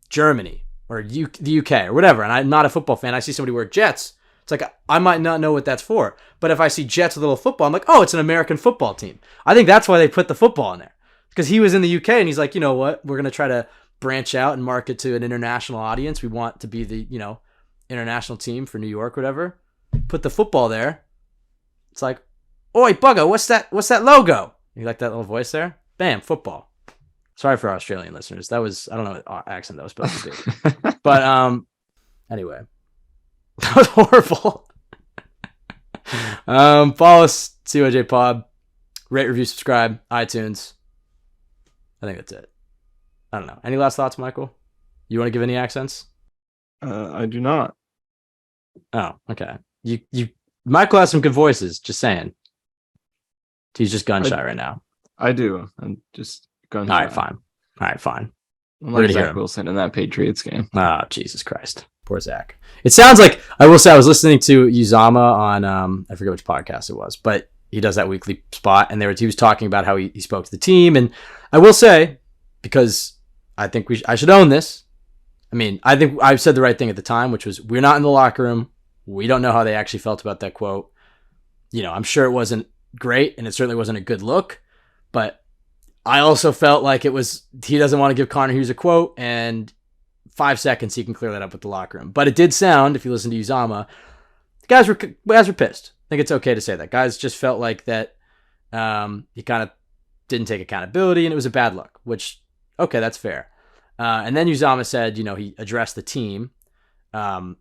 Germany or the UK or whatever, and I'm not a football fan, I see somebody wear Jets, it's like I might not know what that's for. But if I see Jets with a little football, I'm like, oh, it's an American football team. I think that's why they put the football in there. Because he was in the UK and he's like, you know what? We're going to try to branch out and market to an international audience. We want to be the, international team for New York, whatever. Put the football there. It's like, oi, bugger, what's that logo? You like that little voice there? Bam, football. Sorry for our Australian listeners. That was, I don't know what accent that was supposed to be. But anyway, that was horrible. Follow us, COJ Pod. Rate, review, subscribe, iTunes. I think that's it. I don't know. Any last thoughts, Michael? You want to give any accents? I do not. Oh, okay. You Michael has some good voices, just saying. He's just gun shy right now. I do. I'm just gun shy. All right, fine. I'm like Zach Wilson in that Patriots game. Oh, Jesus Christ. Poor Zach. It sounds like, I will say, I was listening to Uzama on, I forget which podcast it was, but he does that weekly spot, and he was talking about how he spoke to the team, and I will say, because I think I should own this, I mean, I think I said the right thing at the time, which was, we're not in the locker room. We don't know how they actually felt about that quote. I'm sure it wasn't great, and it certainly wasn't a good look, but I also felt like he doesn't want to give Connor Hughes a quote, and 5 seconds he can clear that up with the locker room. But it did sound, if you listen to Uzama, guys were pissed. I think it's okay to say that. Guys just felt like that he kind of didn't take accountability, and it was a bad look, which, okay, that's fair. And then Uzama said, he addressed the team on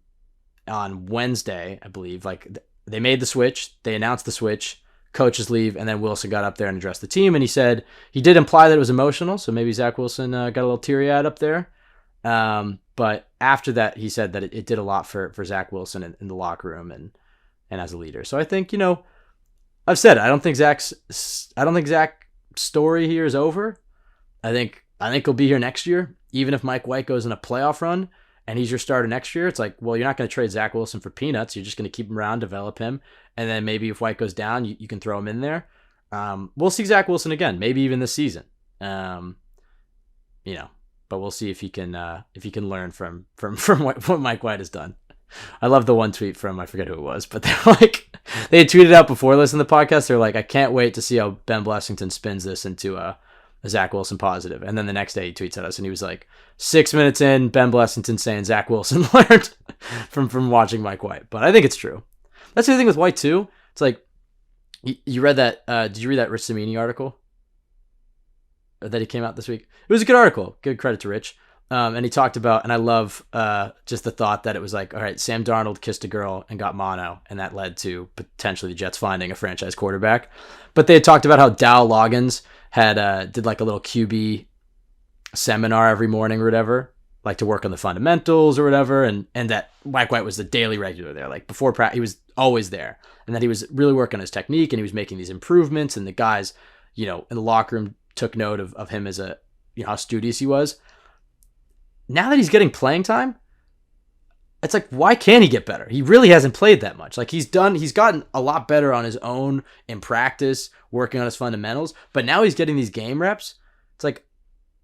Wednesday, I believe. Like, they made the switch. They announced the switch. Coaches leave, and then Wilson got up there and addressed the team, and he said he did imply that it was emotional, so maybe Zach Wilson got a little teary-eyed up there. But after that, he said that it did a lot for Zach Wilson in the locker room and as a leader. So I think, I've said it. I don't think Zach's story here is over. I think he'll be here next year, even if Mike White goes in a playoff run and he's your starter next year. It's like, well, you're not going to trade Zach Wilson for peanuts. You're just going to keep him around, develop him. And then maybe if White goes down, you can throw him in there. We'll see Zach Wilson again, maybe even this season. But we'll see if he can learn from what Mike White has done. I love the one tweet from, I forget who it was, but they're like, they had tweeted out before listening to the podcast. They're like, I can't wait to see how Ben Blessington spins this into a Zach Wilson positive. And then the next day he tweets at us and he was like, 6 minutes in, Ben Blessington saying Zach Wilson learned from watching Mike White. But I think it's true. That's the thing with White too. It's like, you read that, did you read that Rich Cimini article that he came out this week? It was a good article. Give credit to Rich. And he talked about, and I love just the thought that it was like, all right, Sam Darnold kissed a girl and got mono, and that led to potentially the Jets finding a franchise quarterback. But they had talked about how Dow Loggins had did like a little QB seminar every morning or whatever, like to work on the fundamentals or whatever, and that Mike White was the daily regular there. Like before practice, he was always there, and that he was really working on his technique, and he was making these improvements, and the guys, in the locker room took note of him as a, how studious he was. Now that he's getting playing time, it's like, why can't he get better? He really hasn't played that much. Like he's gotten a lot better on his own in practice, working on his fundamentals, but now he's getting these game reps. It's like,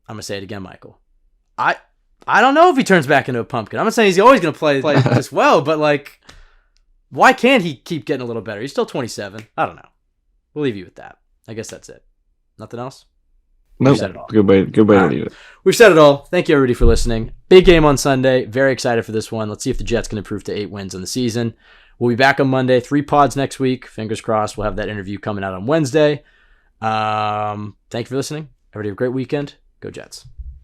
I'm going to say it again, Michael. I don't know if he turns back into a pumpkin. I'm not saying he's always going to play this well, but like, why can't he keep getting a little better? He's still 27. I don't know. We'll leave you with that. I guess that's it. Nothing else? Nope. Good way to leave it. We've said it all. Thank you, everybody, for listening. Big game on Sunday. Very excited for this one. Let's see if the Jets can improve to 8 wins in the season. We'll be back on Monday. 3 pods next week. Fingers crossed. We'll have that interview coming out on Wednesday. Thank you for listening. Everybody have a great weekend. Go Jets.